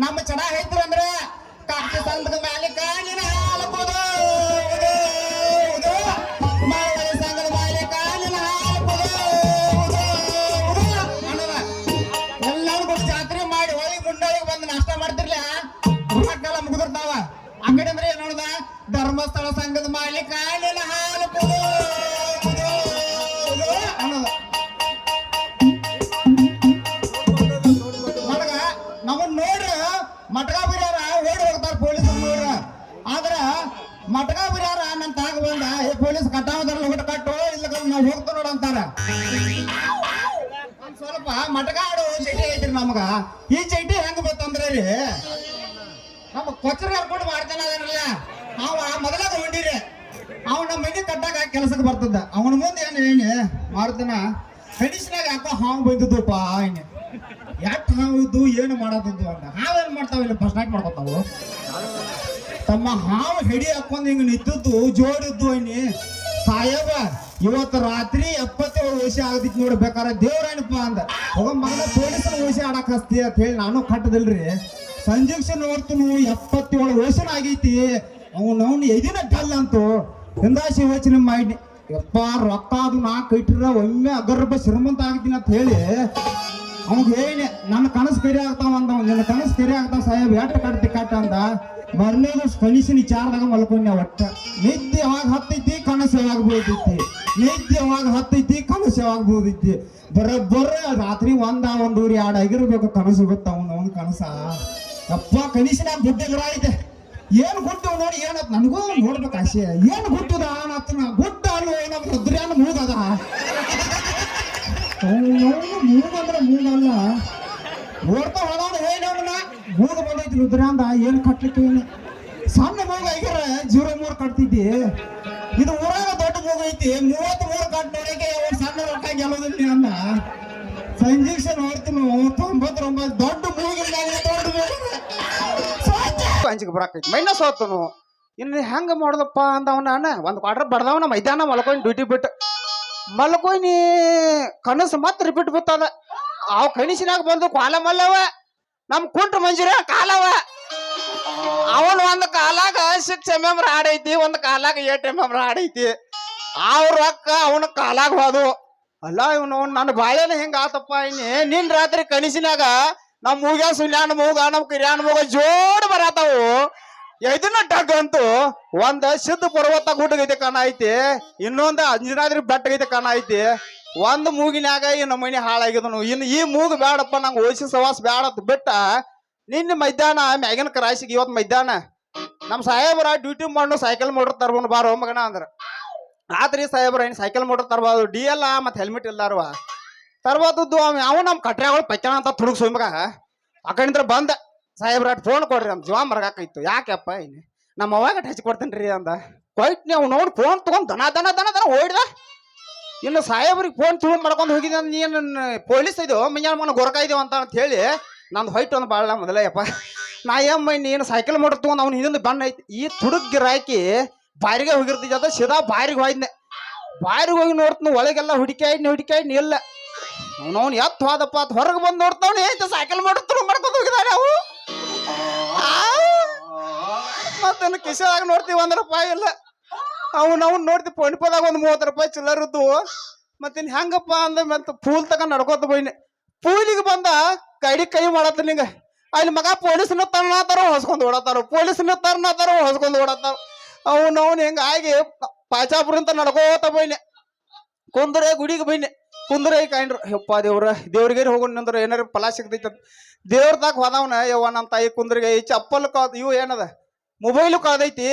ನಮ್ಮ ಚಡ ಐತ್ರ ಅಂದ್ರೆ ಕಾಕಿ ಸಂಘದ ಮೇಲೆ ಕಾಲಿನ ಹಾಲು ಕುದು ಮಾವನ ಸಂಘದ ಮೇಲೆ ಕಾಲಿನ ಹಾಲು ಕುದು ಅನ್ನೋದ ಎಲ್ಲರೂ ಕೂಡ ಜಾತ್ರೆ ಮಾಡಿ ಹೊಳಿ ಮುಂಡಳಿಗೆ ಬಂದು ನಾಷ್ಟ ಮಾಡ್ತಿರ್ಲ ಕಾಲ ಮುಗಿದಿರ್ತಾವ ಆ ಕಡೆ ಅಂದ್ರೆ ಏನ್ ನೋಡ್ದ ಧರ್ಮಸ್ಥಳ ಸಂಘದ ಮೇಲೆ ಕಾಲಿನ ಹಾಲು ಕುದು ಅನ್ನೋದ ಮಟಕ ಬಿರ್ಯಾರ ಓಡಿ ಹೋಗ್ತಾರ ಪೊಲೀಸ್ ನೋಡ್ರ ಆದ್ರ ಮಟಕ ಬಿರ್ಯಾರ ನನ್ ತಾಗ ಬಂದ ಪೊಲೀಸ್ ಕಟ್ಟಾವದ್ರಲ್ಲಿ ಊಟ ಕಟ್ಟು ಇಲ್ಲ ನಾವು ಹೋಗ್ತಾ ನೋಡ ಅಂತಾರ ಒಂದ್ ಸ್ವಲ್ಪ ಮಟಕ ಆಡು ಚೈಟಿ ಐತ್ರಿ ನಮಗ ಈ ಚೈಟಿ ಹೆಂಗ್ ಬತ್ತಂದ್ರ ರೀ ನಮ್ಮ ಕೊಚ್ಚರ ಕರ್ಕೊಂಡು ಮಾಡ್ತಾನ ಅದನ್ನೆಲ್ಲ ಅವ ಮೊದಲಾಗ ಹೊಂಡಿರಿ ಅವ ನಮ್ಮ ಮನೆ ಕಟ್ಟಾಗ ಕೆಲಸಕ್ಕೆ ಬರ್ತದ ಅವನ ಮುಂದೆ ಏನ್ ಮಾಡ್ತಾನ ಕಡಿಸಿನಾಗ ಯಾಕೋ ಹಾವು ಬಂದಿದ್ದಪ್ಪ ಏನ್ ಯಾಕೆ ಹಾವಿದ್ದು ಏನು ಮಾಡೋದದ್ದು ಅಂತ ಹಾವೇನ್ ಮಾಡ್ತಾವಿಲ್ಲ ಫಸ್ಟ್ ನೈಟ್ ಮಾಡ್ಕೊತಾವು ತಮ್ಮ ಹಾವು ಹೆಡಿ ಹಾಕೊಂಡ್ ಹಿಂಗ ನಿಂತದ್ದು ಜೋಡಿದ್ದು ಅನ್ನಿ ಸಾಯವ ಇವತ್ತು ರಾತ್ರಿ 77 ವರ್ಷ ಆಗದಿತ್ತು ನೋಡಿ ಬೇಕಾರೆ ದೇವ್ರೇನಪ್ಪ ಅಂದ ಹೋಗ ಮಗನ ಪೊಲೀಸನ ವರ್ಷ ಆಡಕ್ ಹಸ್ತಿ ಅಂತ ಹೇಳಿ ನಾನು ಕಟ್ಟದಿಲ್ರಿ ಸಂಜೆಕ್ಷನ್ ನೋಡ್ತೀನಿ 77 ವರ್ಷನ ಆಗೈತಿ ಅವ್ನು ಎದಿನ ಡಲ್ ಅಂತು ಹಿಂದಾಶಿ ಯೋಚನೆ ಮಾಡಿ ಯಪ್ಪ ರೊಕ್ಕ ಅದು ನಾಲ್ಕು ಇಟ್ರ ಒಮ್ಮೆ ಅಗರ್ಭ ಶ್ರೀಮಂತ ಆಗಿದ್ದೀನಿ ಅಂತ ಹೇಳಿ ಅವಾಗ ಹೇಳಿ ನನ್ನ ಕನಸು ಕರಿ ಆಗ್ತಾವ ಅಂದ ನಿನ್ನ ಕನಸು ಕರಿ ಆಗ್ತಾವ ಸಾಹೇಬ್ ಎಟ್ಟು ಕಟ್ಟಿ ಕಟ್ಟ ಅಂದ ಮರ್ನೇದು ಕನಸಿನ ವಿಚಾರದಾಗ ಮಲ್ಕೊಂಡೆ ಒಟ್ಟ ನಿದ್ದೆ ಯಾವಾಗ ಹತ್ತೈತಿ ಕನಸು ಯಾವಾಗ ಬೀಳ್ತೈತಿ ನಿದ್ದೆ ಯಾವಾಗ ಹತ್ತೈತಿ ಕನಸು ಯಾವಾಗ ಬೀಳ್ತೈತಿ ಬರೋಬ್ಬರ ರಾತ್ರಿ ಒಂದೂರಿ 2 ಆಗಿರ್ಬೇಕು ಕನಸು ಗೊತ್ತ ಅವನ ಕನಸ ಅಪ್ಪ ಕನಸಿನಾಗ ಗುಡ್ಡ ಗಿಡ ಐತೆ ಏನು ಗುಡ್ಡು ನೋಡಿ ಏನತ್ ನನಗೂ ನೋಡ್ಬೇಕು ಆಸೆ ಏನು ಗುಡ್ಡದ ಅನ್ನತ್ತನ ಗುಡ್ಡ ಅಲ್ಲೋ ನಮ್ಮ ರುದ್ರ್ಯಾನ ಮೂಗದ ಮೂಗಂದ್ರ ಮೂಗಲ್ಲ ಓಡ್ತಾ ಹೊಳೋಣ ಏನವನ್ನ ಮೂಗ ಬಂದೈತಿ ರುದ್ರ್ಯಾಂದ ಏನು ಕಟ್ಲಿಕ್ಕೆ ಏನು ಸಣ್ಣ ಮೂಗ ಆಗಿರ 03 ಕಟ್ತಿದ್ದಿ ಇದು ಊರಾಗ ದೊಡ್ಡ ಮೂಗ ಐತಿ 33 ಕಟ್ ನೋಡಕ್ಕೆ ಸಣ್ಣ ರೊಕ್ಕ ಗೆಲ್ಲೋದಿಲ್ಲ ಅನ್ನ ಸಂಜೆಕ್ಷನ್ ನೋಡ್ತೀನಿ 99 ದೊಡ್ಡ ಮೂಗಿಲ್ಲ ದೊಡ್ಡ ಅಂಜಿಗೆ ಬರಾಕೈತಿ ಮೈನ ಸೋತನು ಇನ್ನು ಹೆಂಗ ಮಾಡೋದಪ್ಪ ಅಂದವ ನಾನು ಒಂದು ಕ್ವಾರ್ಟರ್ ಬಡ್ದವನ ಮೈದಾನ ಮಲ್ಕೊಂಡು ಡ್ಯೂಟಿ ಬಿಟ್ಟು ಮಲ್ಕೊಯ್ನಿ ಕನಸು ಮತ್ತೆ ರಿಪೀಟ್ ಬಿತ್ತದ ಅವ್ ಕನಸಿನಾಗ ಬಂದು ಕಾಲ ಮಲ್ಲವ ನಮ್ ಕುಂಟ್ರ ಮಂಜುರ ಕಾಲವ ಅವನ್ ಒಂದ್ ಕಾಲಾಗ 6 mm ಆಡೈತಿ ಒಂದ್ ಕಾಲಾಗ 8 mm ಆಡೈತಿ ಅವ್ರ ರೊಕ್ಕ ಅವನ ಕಾಲಾಗ ಹೋದು ಅಲ್ಲ ಇವನು ನನ್ನ ಬಾಳೆನ ಹೆಂಗ ಆತಪ್ಪ ಇನ್ನಿ ನಿನ್ ರಾತ್ರಿ ಕನಸಿನಾಗ ನಮ್ ಮೂಗ ಸುಲ್ಯಾನ ಮೂಗ ನಮ್ ಕಿರ್ಯಾನ ಮೂಗ ಜೋಡ್ ಬರತಾವು ಇದನ್ನ ಡಗ್ ಅಂತೂ ಒಂದ್ ಸಿದ್ಧ ಪರ್ವತ ಗುಡ್ಡಗೈತೆ ಕಾಣ ಐತಿ ಇನ್ನೊಂದು ಅಂಜನಾದ್ರಿ ಬೆಟ್ಟಗೈತೆ ಕಾಣ ಐತಿ ಒಂದ್ ಮೂಗಿನ್ಯಾಗ ಇನ್ನು ಮನೆ ಹಾಳಾಗಿದನು ಇನ್ನು ಈ ಮೂಗು ಬೇಡಪ್ಪ ನಂಗೆ ಓದಿಸಿ ಸವಾಸ ಬೇಡ ಬಿಟ್ಟ ನಿನ್ನ ಮಧ್ಯಾಹ್ನ ಮ್ಯಾಗಿನ ಕ್ರಾಸಿಗೆ ಇವತ್ತು ಮಧ್ಯಾಹ್ನ ನಮ್ ಸಾಹೇಬ್ರ ಡ್ಯೂಟಿ ಮಾಡು ಸೈಕಲ್ ಮೋಟರ್ ತರ್ಬೋದು ಬಾರೋ ಮಗನ ಅಂದ್ರ ರಾತ್ರಿ ಸಾಹೇಬ್ರ ಏನ್ ಸೈಕಲ್ ಮೋಟರ್ ತರ್ಬೋದು DL ಮತ್ತೆ ಹೆಲ್ಮೆಟ್ ಇಲ್ಲಾರವ ತರ್ಬೋದದ್ದು ಅವ ನಮ್ ಕಟ್ರ್ಯಾಗಳು ಪೈಚಾಣ ಅಂತ ತುಡುಗ್ ಸುಮ್ಗ ಆ ಕಡೆಂದ್ರ ಬಂದ ಸಾಹೇಬ್ರ ಫೋನ್ ಕೊಡ್ರಿ ಅಂತ ಜೀವ ಮರಗಾಕೈತು ಯಾಕೆಪ್ಪ ಇನ್ನು ನಮ್ಮ ಅವಾಗ ಹಚ್ಚಿ ಕೊಡ್ತೇನ್ರಿ ಅಂದ ಕೊಯ್ಟ್ ನೀವು ನೋಡಿ ಫೋನ್ ತಗೊಂಡ್ ದನ ಓಡಿದ ಇನ್ನು ಸಾಹೇಬ್ರಿಗೆ ಫೋನ್ ತುಳು ಮಾಡ್ಕೊಂಡು ಹೋಗಿದ್ದ ನೀನು ಪೊಲೀಸ್ ಇದು ಮುಂಜಾನೆ ಮನ ಗೊರಕ ಇದೇವ ಅಂತ ಹೇಳಿ ನಂದು ಹೊಯ್ಟ್ ಒಂದು ಭಾಳ ಮೊದಲಯ್ಯಪ್ಪ ನಾ ಏಮ್ಮ ನೀನು ಸೈಕಲ್ ಮೋಟರ್ ತಗೊಂಡು ಅವ್ನು ಹಿಂದಿಂದ ಬಣ್ಣ ಐತಿ ಈ ತುಡುಗ್ ಗಿರಾಕಿ ಬಾರಿಗೆ ಹೋಗಿರ್ತಿದ್ದ ಅದ ಸಿದಾ ಬಾರಿಗೆ ಹೋಯ್ದೆ ಬಾರಿಗೆ ಹೋಗಿ ನೋಡ್ತೀನಿ ಒಳಗೆಲ್ಲ ಹುಡುಕಾಯ್ನಿ ಇಲ್ಲ ಅವನವ್ನು ಎತ್ತು ಹೋದಪ್ಪ ಅತ್ ಹೊರಗೆ ಬಂದು ನೋಡ್ತಾವನಿ ಐತೆ ಸೈಕಲ್ ಮೋಟರ್ ತುಳು ಮಾಡ್ಕೊಂಡು ಹೋಗಿದ್ದಾರೆ ಅವು ಮತ್ತೇನು ಕಿಶದಾಗ ನೋಡ್ತೀವಿ 1 ರೂಪಾಯಿ ಇಲ್ಲ ಅವ್ನು ನೋಡ್ತೀವಿ ಪೊಣಿಪದಾಗ ಒಂದು 30 ರೂಪಾಯಿ ಚಿಲ್ಲರದ್ದು ಮತ್ತಿನ್ ಹೆಂಗಪ್ಪ ಅಂದ ಮತ್ತೆ ಪೂಲ್ ತಗೊಂಡ್ ನಡ್ಕೋತ ಬೈನಿ ಪೂಲಿಗೆ ಬಂದ ಕೈ ಮಾಡತ್ತ ನಿಂಗ ಅಲ್ಲಿ ಮಗ ಪೊಲೀಸ್ನ ತರ್ನಾತಾರ ಹೊಸ್ಕೊಂಡ್ ಓಡತಾರ ಪೊಲೀಸ್ನ ತರ್ನಾತಾರ ಹೊಸ್ಕೊಂಡ್ ಓಡತಾರ ಅವ್ನು ಹಿಂಗಾಗಿ ಪಾಚಾಪುರ ಅಂತ ನಡ್ಕೋತ ಬೈನೆ ಕುಂದ್ರೆ ಗುಡಿಗೆ ಬೈನೆ ಕುಂದ್ರೆ ಕಾಯ್ರು ಯಪ್ಪ ದೇವ್ರಿಗೆ ಹೋಗೋಣ ಏನಾರ ಫಲ ಸಿಗ್ತೈತ ದೇವ್ರ ತಾಕ ಹೋದವನ ಯವ್ವ ನಮ್ಮ ತಾಯಿ ಕುಂದ್ರಿಗೆ ಈ ಚಪ್ಪಲ್ ಇವು ಏನದ ಮೊಬೈಲು ಕಳ್ದೈತಿ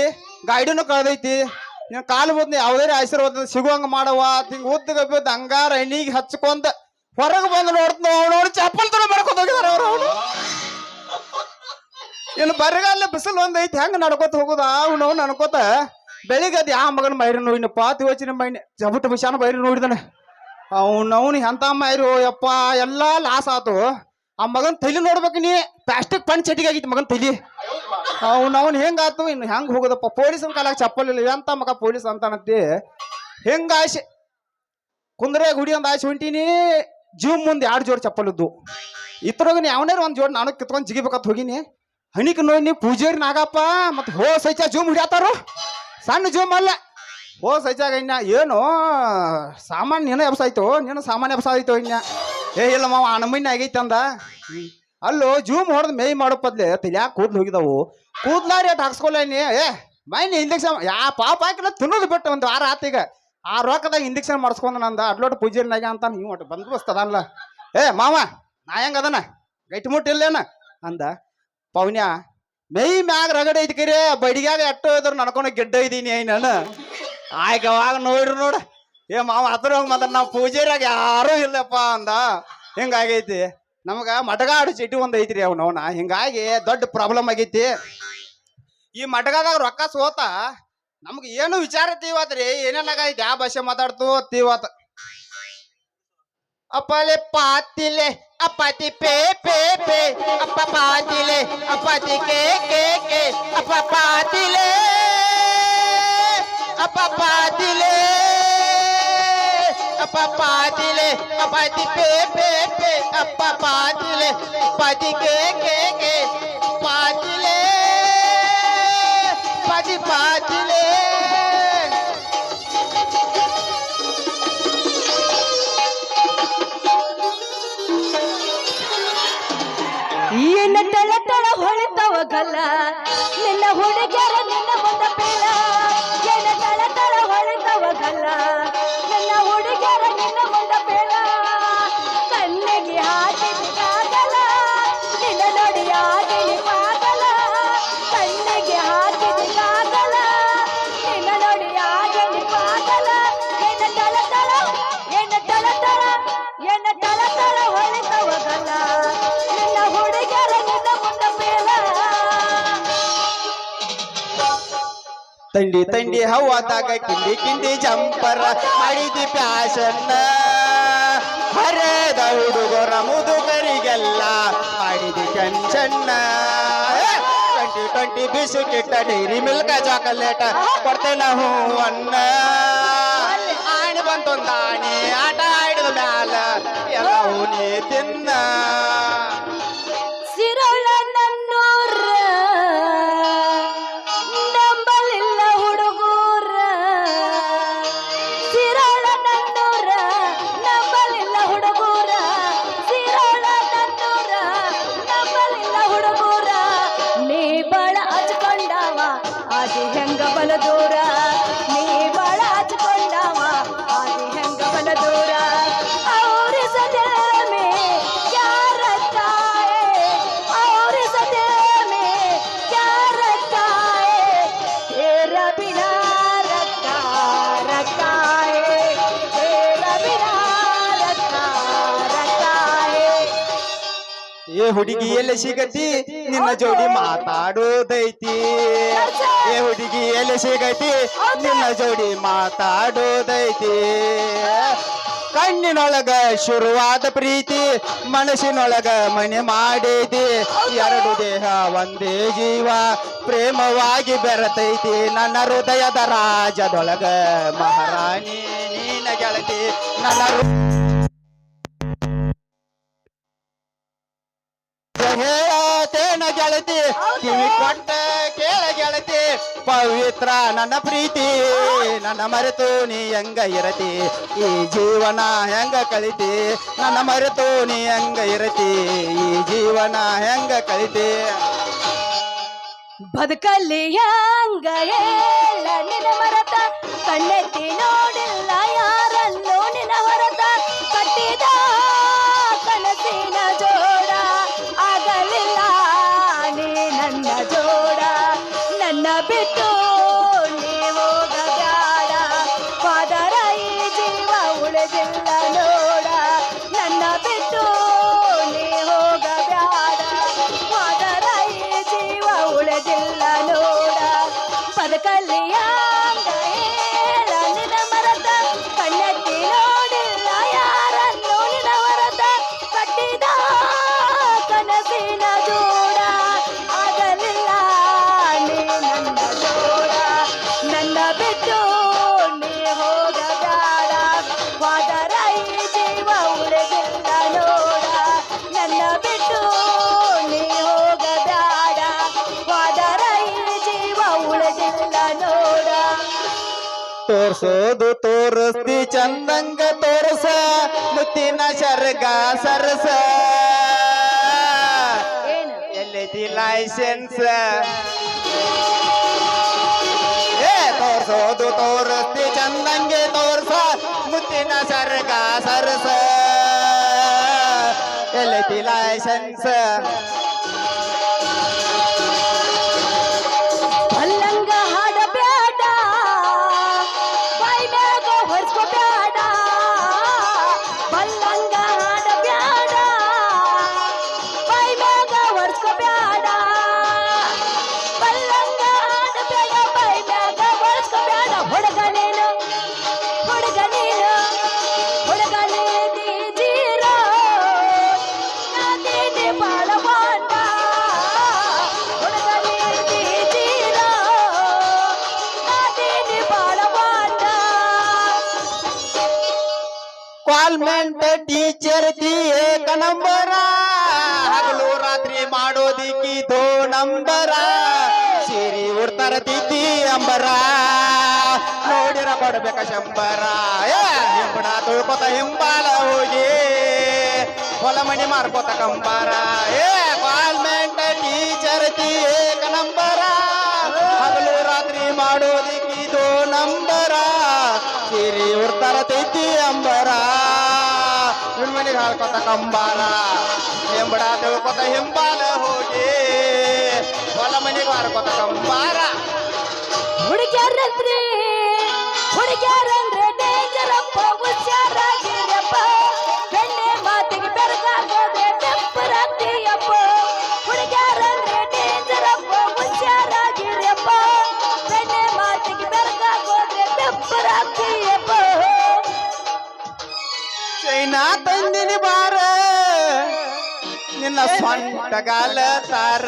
ಗಾಡಿನೂ ಕಳ್ದೈತಿ ನೀನು ಕಾಲು ಬಂದು ಯಾವುದೇ ಆಶೀರ್ವಾದ ಸಿಗುವಂಗ ಮಾಡವ ಹಿಂಗ ಉದ್ದಗ ಬಿದ್ದು ಹಂಗಾರ ಎಣ್ಣಿಗೆ ಹಚ್ಕೊಂತ ಹೊರಗೆ ಬಂದು ನೋಡ್ತು ಅವ್ನು ಚಪ್ಪಲ್ ತರ ಮಾಡ್ಕೊತ ಹೋಗಿದಾರ ಅವ್ರು ಇನ್ನು ಬರಗಾಲ ಬಿಸಿಲು ಒಂದೈತಿ ಹೆಂಗ ನಡ್ಕೋತ ಹೋಗುದ ಅವ್ನು ಅನ್ಕೋತ ಬೆಳಿಗ್ಗೆ ಅದು ಯಾವ ಮಗನ ಮೈರಿ ನೋಡಿನಪ್ಪ ತಿವಚಿನ ಮೈನಿ ಜಬಟ್ ಬಿಷಾನ ಬೈರಿ ನೋಡಿದಾನೆ ಅವ್ನು ಎಂತ ಮೈರು ಯಪ್ಪ ಎಲ್ಲಾ ಲಾಸ್ ಆತು ಆ ಮಗನ್ ತಲಿ ನೋಡ್ಬೇಕು ನೀ ಪ್ಲಾಸ್ಟಿಕ್ ಪಂಚ್ ಚಟಿಗೆ ಆಗಿತ್ತು ಮಗನ್ ತಲಿ ಅವ್ನು ಹೆಂಗಾತು ಇನ್ನು ಹೆಂಗ್ ಹೋಗುದಪ್ಪ ಪೊಲೀಸನ ಕಾಲಾಗ ಚಪ್ಪಲ್ ಇಲ್ಲ ಎಂತ ಮಗ ಪೊಲೀಸ್ ಅಂತಾನಂತಿ ಹೆಂಗ ಆಸೆ ಕುಂದ್ರೆ ಗುಡಿ ಒಂದ್ ಆಸೆ ಹೊಂಟೀನಿ ಜೀವ್ ಮುಂದೆ 2 ಜೋಡಿ ಚಪ್ಪಲ್ ಇದ್ದು ಇದ್ರೊಳಗ ಯಾವನಾರ ಒಂದ್ ಜೋಡಿ ನಾನು ಕಿತ್ಕೊಂಡ್ ಜಿಗಿಬೇಕಂತ ಹೋಗಿನಿ ಹಣಿಕ್ ನೋಡಿ ನೀ ಪೂಜಾರಿ ನಾಗಪ್ಪ ಮತ್ತು ಹೋ ಸೈಚ ಜೂಮ್ ಹಿಡಿಯತ್ತಾರು ಸಣ್ಣ ಜೂಮ್ ಅಲ್ಲ ಹೋ ಸೈಚಾಗ ಇನ್ನ ಏನು ಸಾಮಾನು ನೀನು ಎಬ್ಸಾಯ್ತು ನೀನು ಸಾಮಾನು ಎಬ್ಸಾಯ್ತು ಇನ್ನ ಏ ಇಲ್ಲ ಮಾವ ನಮ್ಮನ್ನ ಆಗೈತೆ ಅಂದ ಅಲ್ಲೋ ಜೂಮ್ ಹೊಡೆದ್ ಮೇಯ್ ಮಾಡೋ ಪದ್ಲೆ ತಲ್ಯಾಕ ಕೂದ್ಲು ಹೋಗಿದಾವು ಕೂದ್ಲಾರಿ ಅಟ್ ಹಾಕ್ಸ್ಕೊಲ್ಲ ನೀ ಏ ಮೈನ್ ಇಂಜೆಕ್ಷನ್ ಪಾಪ ಹಾಕಿಲ್ಲ ತಿನ್ನೋದು ಬಿಟ್ಟು ಒಂದು ವಾರ ಆತೀಗ ಆ ರೊಕ್ಕದಾಗ ಇಂಜೆಕ್ಷನ್ ಮಾಡಿಸ್ಕೊಂಡು ನಂದ ಅಡ್ಲೋಟ್ ಪೂಜಾರಿನಾಗ ಅಂತ ನೀವು ಒಟ್ಟು ಬಂದೋಬಸ್ತ್ ಅದಲ್ಲ ಏ ಮಾವ ನಾ ಹೆಂಗ ಅದನ ಗಟ್ಟಿ ಮುಟ್ಟ ಇಲ್ಲೇನ ಅಂದ ಪೌನ್ಯ ಮೈ ಮ್ಯಾಗ ರಗಡೆ ಐತಿ ಕರೆ ಬಡಿಗ್ಯಾಗ ಎಟ್ಟೋ ಇದ್ರು ನಡ್ಕೊಂಡು ಗೆಡ್ಡ ಇದ್ದೀನಿ ನಾನು ಆಯ್ಕವಾಗ ನೋಡ್ರಿ ನೋಡ ಏ ಮಾವ ಅದ್ರ ಮಾತ್ರ ನಾವು ಪೂಜಾರಿಯಾಗ ಯಾರೂ ಇಲ್ಲಪ್ಪ ಅಂದ ಹಿಂಗಾಗೈತಿ ನಮಗ ಮಟಗಾಡು ಚೀಟಿ ಒಂದ್ ಐತ್ರಿ ಅವನವನ ಹಿಂಗಾಗಿ ದೊಡ್ಡ ಪ್ರಾಬ್ಲಮ್ ಆಗೈತಿ ಈ ಮಟಗಾದಾಗ ರೊಕ್ಕ ಸೋತ ನಮ್ಗೆ ಏನು ವಿಚಾರ ತೀವತ್ರಿ ಏನೇನಾಗೈತಿ ಯಾವ ಭಾಷೆ ಮಾತಾಡ್ತು ತೀವತ್ ಅಪ್ಪಲೆ ಪಾತಿಲೆ ಅಪ್ಪಾತಿ ಪೇ ಪೇ ಪೇ ಅಪ್ಪ ಪಾತಿಲೆ ಅಪ್ಪಾತಿ ಕೆ ಕೆ ಕೆ ಅಪ್ಪ ಪಾತಿಲೆ ಅಪ್ಪ ಪಾತಿಲೆ ಅಪ್ಪ ಪಾತಿಲೆ ಅಪ್ಪಾತಿ ಪೇ ಪೇ ಪೇ ಅಪ್ಪ ಪಾತಿಲೆ ಪಾತಿ ಕೆ ಕೆ ಕೆ ಪಾತಿಲೆ ಪಾತಿ ಪಾತಿಲೆ ಏನ ತಳ ತಳ ಹೊಳಿತಾವ ಗಲ್ಲ ನಿನ್ನ ಹುಡುಗ್ಯಾರ ನಿನ್ನ ಮುಂದ ಬೇಡ ಏನ ತಳ ತಳ ಹೊಳಿತಾವ ಗಲ್ಲ ನಿನ್ನ ಹುಡುಗ್ಯಾರ ನಿನ್ನ ಮುಂದ ಬೇಡ ಕಣ್ಣಿಗೆ ಹಾಕಿದಾಗಲ್ಲ ನಿನ್ನ ನೋಡಿ ಆಗಿನಿ ಪಾಗಲ ಕಣ್ಣಿಗೆ ಹಾಕಿದಾಗಲ್ಲ ನಿನ್ನ ನೋಡಿ ಆಗಿನಿ ಪಾಗಲ ಏನ ತಳ ತಳ ಏನ ತಳ ತಳ ಏನ ತಳ ತಳ ಹೊಳಿತಾವ ಗಲ್ಲ ನಿನ್ನ ಹುಡುಗ್ಯಾರ ನಿನ್ನ ಮುಂದ ಬೇಡ ತಂಡಿ ತಂಡಿ ಹವಾದಾಗ ಕಿಂಡಿ ಕಿಂಡಿ ಜಂಪರ ಮಾಡಿದಿ ಪ್ಯಾಶನ್ನ ಹರೇದ ಹುಡುಗರ ಮುದುಗರಿಗೆಲ್ಲ ಮಾಡಿದಿ ಟೆನ್ಷನ್ನ 20 ಬಿಸ್ಕಿಟ್ ಡೈರಿ ಮಿಲ್ಕ್ ಚಾಕಲೇಟ್ ಕೊಡ್ತೇನ ಹೂವನ್ನ ಆಣಿ ಬಂತೊಂದಾಣಿ ಆಟ ಆಡಿದ ಮ್ಯಾಲ ಎಲ್ಲವೂ ನೀ ತಿನ್ನ ಸಿರಳ ನನ್ನೂರ ನಂಬಲಿಲ್ಲ ಹುಡುಗೂರ ಸಿರಳ ನನ್ನೂರ ನಂಬಲಿಲ್ಲ ಹುಡುಗೂರ ಸಿರಳ ನನ್ನೂರ ನಂಬಲಿಲ್ಲ ಹುಡುಗೂರ ನೀ ಬಾಳ ಹಚ್ಕೊಂಡವ ಆದಿ ಹೆಂಗ ಬಲ ದೂರ ನೀ ಬಾಳ ಹಚ್ಕೊಂಡವ ಆದಿ ಹೆಂಗ ಬಲ ದೂರ ಅವ್ರ ಸದೇ ಯಾರ ಕಾಯೆ ಅವ್ರ ಸದೇ ಯಾರ ಕಾಯೆ ತೇರ ಬಿನಾ ರಕ್ಕ ರಕ್ಕಾಯೆ ತೇರ ಬಿನಾ ರಕ್ಕ ರಕ್ಕಾಯೆ ಏ ಹುಡುಗಿ ಎಲ್ಲಿ ಸಿಗತಿ ನಿನ್ನ ಜೋಡಿ ಮಾತಾಡೋದೈತಿ ಏ ಹುಡುಗಿ ಎಲ್ಲಿ ಸಿಗತಿ ನಿನ್ನ ಜೋಡಿ ಮಾತಾಡೋದೈತಿ ಕಣ್ಣಿನೊಳಗ ಶುರುವಾದ ಪ್ರೀತಿ ಮನಸ್ಸಿನೊಳಗ ಮನೆ ಮಾಡೈತಿ ಎರಡು ದೇಹ ಒಂದೇ ಜೀವ ಪ್ರೇಮವಾಗಿ ಬೆರತೈತಿ ನನ್ನ ಹೃದಯದ ರಾಜದೊಳಗ ಮಹಾರಾಣಿ ನೀನ ಗೆಳತಿ ನನ್ನ ಹೇಳತೇನ ಗೆಳತಿ ಕಿವಿ ಕೊಟ್ಟ ಕೇಳ ಗೆಳತಿ ಪವಿತ್ರ ನನ್ನ ಪ್ರೀತಿ ನನ್ನ ಮರೆತು ನೀ ಹೆಂಗ ಇರತಿ ಈ ಜೀವನ ಹೆಂಗ ಕಳಿತಿ ನನ್ನ ಮರೆತು ನೀ ಹೆಂಗ ಇರತಿ ಈ ಜೀವನ ಹೆಂಗ ಕಳಿತಿ ಬದುಕಲ್ಲಿ ಹಂಗ ಹೇಳ ನಿನ ಮರತ ಕಣ್ಣೆತ್ತಿ ನೋಡಿಲ್ಲ ಯಾರನ್ನು ನಿನ ಹೊರತ ಕಟ್ಟಿದ ಕನಸಿನ ಜೋಡ ಆಗಲಿಲ್ಲ ನೀ ನನ್ನ ಜೋಡ ನನ್ನ ಬಿಟ್ಟು ನೀ ಹೋಗಬ್ಯಾಡ ಪಾದರ ಈ ಜೀವ ಉಳಿದಿಲ್ಲ ನೋಡ ನನ್ನ ಬಿಟ್ಟು ನೀ ಹೋಗಬ್ಯಾಡ ಪಾದರ ಈ ಜೀವ ಉಳಿದಿಲ್ಲ ನೋಡ ಬದುಕಲ್ಲಿ ಹಂಗ ಹೇಳ ನಿನ ಮರತ ಕಣ್ಣ ತೋರ್ಸೋದು ತೋರಿಸ್ತಿ ಚಂದಂಗ ತೋರ್ಸ ಮುತ್ತಿನ ಶರ್ಗ ಸರಸ ಏನು ಎಲ್ಲೈತಿ ಲೈಸೆನ್ಸ್ ಏ ತೋರ್ಸೋದು ತೋರಿಸ್ತಿ ಚಂದಂಗೆ ತೋರ್ಸ ಮುತ್ತಿನ ಸರ್ಗ ಸರಸ ಎಲ್ಲೈತಿ ಲೈಸೆನ್ಸ್ ಅಲ್ಲಂಗ ಹಾಡಬ್ಯಾಡ ಬಾಯಿ ಮ್ಯಾಗ ಹೊರ್ಸ್ಕೊಬ್ಯಾಡ ಬಲ್ಲಂಗ ಹಾಡಬ್ಯಾಡ ಬಾಯಿ ಮ್ಯಾಗ ಹೊರ್ಸ್ಕೊಬ್ಯಾಡ ಬಲ್ಲಂಗ ಹಾಡಬ್ಯಾಡ ಬಾಯಿ ಮ್ಯಾಗ ಹೊರ್ಸ್ಕೊಬ್ಯಾಡ ಹುಡುಗ ನೀನು ಹುಡುಗ ನೀನು ಹುಡುಗ ನೀದೀರೋ ನಾದೇನೆ ಬಾಳವಾಡ ಹುಡುಗ ನೀದೀರೋ ನಾದೇನೆ ಬಾಳವಾಡ ಕಾಲ್ಮೆಂಟ್ ಟೀಚರ್ ಏಕ ನಂಬರ ಹಗಲು ರಾತ್ರಿ ಮಾಡೋದಿಕ್ಕಿ ದೋ ನಂಬರ ಸೀರಿ ಉಡ್ತಾರ ತಿದ್ದಿ ಅಂಬರ ನೋಡಿರ ಕೊಡ್ಬೇಕ ಶಂಬರ ಏ ಹಿಂಬಡ ತುಳ್ಕೊತ ಹಿಂಬಾಲ ಹೋಗಿ ಹೊಲ ಮನಿ ಮಾರ್ಕೋತ ಕಂಬಾರ ಏ ಕಾಲ್ಮೆಂಟ್ ಟೀಚರ್ ಏಕ ನಂಬರ ಹಗಲು ರಾತ್ರಿ ಮಾಡೋದಿಕ್ಕಿ ದೋ ನಂಬರ ಸೀರಿ ಉಡ್ತಾರ ತಿದ್ದಿ ಅಂಬರ ಇವ್ನ ಮನೆಗೆ ಹಾಳ್ಕೊತ ಕಂಬಾರ ಹಿಂಬಡ ತಿಳ್ಕೊತ ಹಿಂಬಾಲ ಹೋಗಿ ಹೊಲ ಮನೆಗೆ ಮಾರ್ಕೋತ ಕಂಬಾರ ಹುಡುಗ್ಯಾರಂದ್ರೆ ಹುಡುಗ್ಯಾರಂದ್ರೆ ಡೇಂಜರಪ್ಪ ಹುಷಾರಾಗಿರಪ್ಪ ಬೆಣ್ಣೆ ಮಾತಿಗೆ ಬೆರಗಾಗೋದೆ ಬೆಪ್ಪರಾಗ್ತೀಯಪ್ಪ ಹುಡುಗ್ಯಾರಂದ್ರೆ ಡೇಂಜರಪ್ಪ ಹುಷಾರಾಗಿರಪ್ಪ ಬೆಣ್ಣೆ ಮಾತಿಗೆ ಬೆರಗಾಗೋದೆ ಬೆಪ್ಪರಾಗ್ತೀಯಪ್ಪ ಚೈನಾ ತಂದಿನಿ ಬಾರ ನಿನ್ನ ಸ್ವಂಟಗಾಲ ತಾರ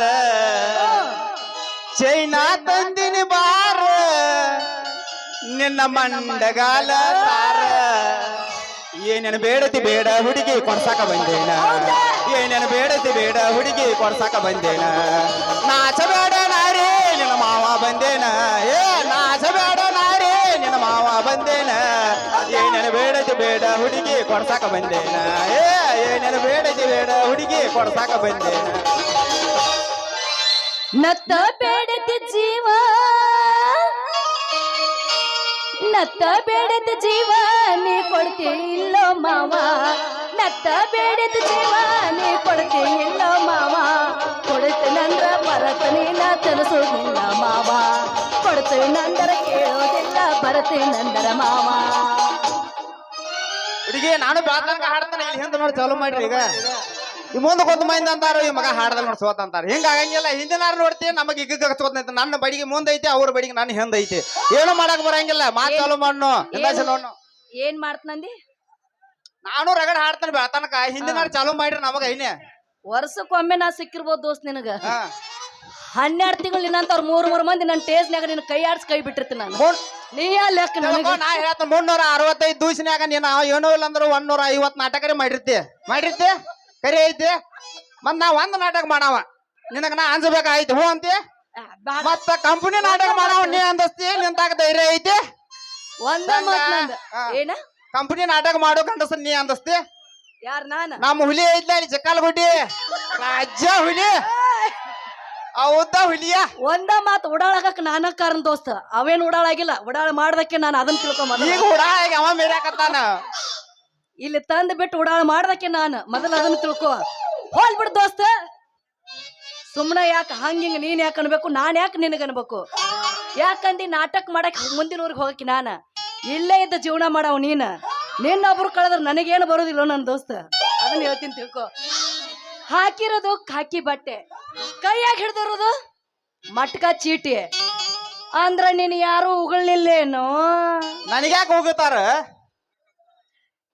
ಚೈನಾ ತಂದಿನಿ ಬಾರ ನಿನ್ನ ಮಂಡಗಾಲ ತಾರ ಏನೇನು ಬೇಡತಿ ಬೇಡ ಹುಡುಗಿ ಕೊಡ್ಸಾಕ ಬಂದೇನ ಏನೇನು ಬೇಡತಿ ಬೇಡ ಹುಡುಗಿ ಕೊಡ್ಸಾಕ ಬಂದೇನ ನಾಚಬೇಡ ನಾರೇ ನಿನ್ನ ಮಾವ ಬಂದೇನ ಏ ನಾಚಬೇಡ ನಾರೇ ನಿನ್ನ ಮಾವ ಬಂದೇನ ಏನೇನು ಬೇಡತಿ ಬೇಡ ಹುಡುಗಿ ಕೊಡ್ಸಾಕ ಬಂದೇನ ಏ ಏನೇನು ಬೇಡತಿ ಬೇಡ ಹುಡುಗಿ ಕೊಡ್ಸಾಕ ಬಂದೇನ ನತ್ತ ಬೇಡದ ಜೀವ ನತ್ತ ಬೇಡದ ಜೀವ ನೀ ಕೊಡ್ತೀಲ್ಲೋ ಮಾವ ನತ್ತ ಬೇಡದ ಜೀವ ನೀ ಕೊಡ್ತೀಲ್ಲೋ ಮಾವ ಕೊಡ್ತೀನಂದ್ರ ಬರತನೇನ ತನಸೋದಿಲ್ಲ ಮಾವ ಕೊಡ್ತೀನಂದ್ರ ಕೇಳೋದಿಲ್ಲ ಬರತೇನಂದ್ರ ಮಾವ ಹುಡುಗಿ ನಾನು ಬಾತ್ಲಂಗ ಹಾಡ್ತಾನೆ ಇಲ್ಲಿ ಹಿಂದೆ ನೋಡಿ ಚಾಲು ಮಾಡ್ರಿ ಈಗ ಈ ಮುಂದೆ ಕೊಂದ ಮಂದಿ ಅಂತಾರ ಈ ಮಗ ಹಾಡದಲ್ಲಿ ನೋಡಿ ಸೋತ ಅಂತಾರ ಹಿಂಗ ಆಗಂಗಿಲ್ಲ ಹಿಂದಿನಾರು ನೋಡ್ತೀವಿ ನಮಗೆ ಈಗ ಹಚ್ಕೋತೈತೆ ನನ್ನ ಬಡಿಗೆ ಮುಂದೆ ಐತಿ ಅವ್ರ ಬಡಿಗೆ ನನ್ನ ಹಿಂದೆ ಐತಿ ಏನು ಮಾಡಕ್ ಬರಂಗಿಲ್ಲ ಮಾತ್ ಚಾಲು ಮಾಡ್ನು ನೋಡ್ನು ಏನ್ ಮಾಡ್ತನಂದಿ ನಾನು ರಗಡ್ ಹಾಡ್ತಾನೆ ಬೆಳತನಕ ಹಿಂದಿನಾರು ಚಾಲು ಮಾಡ್ರಿ ನಮಗ ಐನೆ ವರ್ಷಕ್ಕೊಮ್ಮೆ ನಾ ಸಿಕ್ಕಿರ್ಬೋದು ದೋಸ್ತ್ ನಿನಗ 12 ತಿಂಗಳು ನಿನ್ನಂತವ್ರು 3 ಮಂದಿ ನನ್ನ ಟೇಸ್ನ್ಯಾಗ ನಿನ್ನ ಕೈ ಆಡ್ಸಿ ಕೈ ಬಿಟ್ಟಿರ್ತೀನಿ ನಾನು ನೀ ಯಾ ಲೆಕ್ಕ ನನಗೆ ನಾ ಹೇಳ್ತ 365 ದಿವಸನ್ಯಾಗ ನೀನು ಏನೋ ಇಲ್ಲ ಅಂದ್ರೆ 150 ನಾಟಕರೇ ಮಾಡಿರ್ತಿ ಕರಿ ಐತಿ ಮತ್ ನಾ ಒಂದ್ ನಾಟಕ ಮಾಡವ ನಿನಗ ನಾ ಅಂಜಬೇಕಾಯ್ತು ಹ್ಞೂ ಅಂತಿ ಮತ್ತ ಕಂಪನಿ ನಾಟಕ ಮಾಡವ ನೀ ಅಂದಸ್ತಿ ನಿಂತಾಗ ಧೈರ್ಯ ಐತಿ ಒಂದ ಮಾತ್ ನಂದು ಏನ ಕಂಪನಿ ನಾಟಕ ಮಾಡೋ ಗಂಡಸ ನೀ ಅಂದಸ್ತಿ ಯಾರ ನಾನ ನಮ್ಮ ಹುಲಿ ಐತ್ಲ ಅಲ್ಲಿ ಜಕ್ಕಾಲಗುಡ್ಡಿ ರಾಜ್ಯ ಹುಲಿ ಹೌದ ಹುಲಿಯ ಒಂದ ಮಾತ್ ಉಡಾಳಾಗಕ್ ನಾನ ಕಾರಣ ದೋಸ್ತ ಅವೇನ್ ಉಡಾಳಾಗಿಲ್ಲ ಉಡಾಳ ಮಾಡ್ದಕ್ಕೆ ನಾನು ಅದನ್ನ ತಿಳ್ಕೊಂಬ ಈಗ ಹುಡಾಗ ಅವ ಮೇರಾಕತ್ತಾನ ಇಲ್ಲಿ ತಂದ್ ಬಿಟ್ಟು ಉಡಾಳ ಮಾಡ್ದಕ್ಕೆ ನಾನು ಮೊದಲ ಅದನ್ನ ತಿಳ್ಕೊ ಹೋಲ್ ಬಿಡು ದೋಸ್ತ ಸುಮ್ಮನೆ ಯಾಕೆ ಹಂಗಿಂಗ ನೀನ್ ಯಾಕೆ ಅನ್ಬೇಕು ನಾನ್ ಯಾಕೆ ನಿನಗ ಅನ್ಬೇಕು ಯಾಕಂದಿ ನಾಟಕ ಮಾಡಕ್ ಮುಂದಿನ ಊರಿಗೆ ಹೋಗಕ್ಕೆ ನಾನ ಇಲ್ಲೇ ಇದ್ದ ಜೀವನ ಮಾಡವ್ ನೀನ ನಿನ್ನೊಬ್ರು ಕಳೆದ್ರ ನನಗೇನು ಬರೋದಿಲ್ಲ ನನ್ನ ದೋಸ್ತ ಅದನ್ನ ಹೇಳ್ತೀನಿ ತಿಳ್ಕೊ ಹಾಕಿರೋದು ಖಾಕಿ ಬಟ್ಟೆ ಕೈಯಾಗ ಹಿಡ್ದಿರೋದು ಮಟ್ಕ ಚೀಟಿ ಅಂದ್ರ ನೀನ್ ಯಾರು ಉಗಳಿಲ್ಲೇನೋ ನನಗ್ಯಾಕೆ ಹೋಗುತ್ತಾರ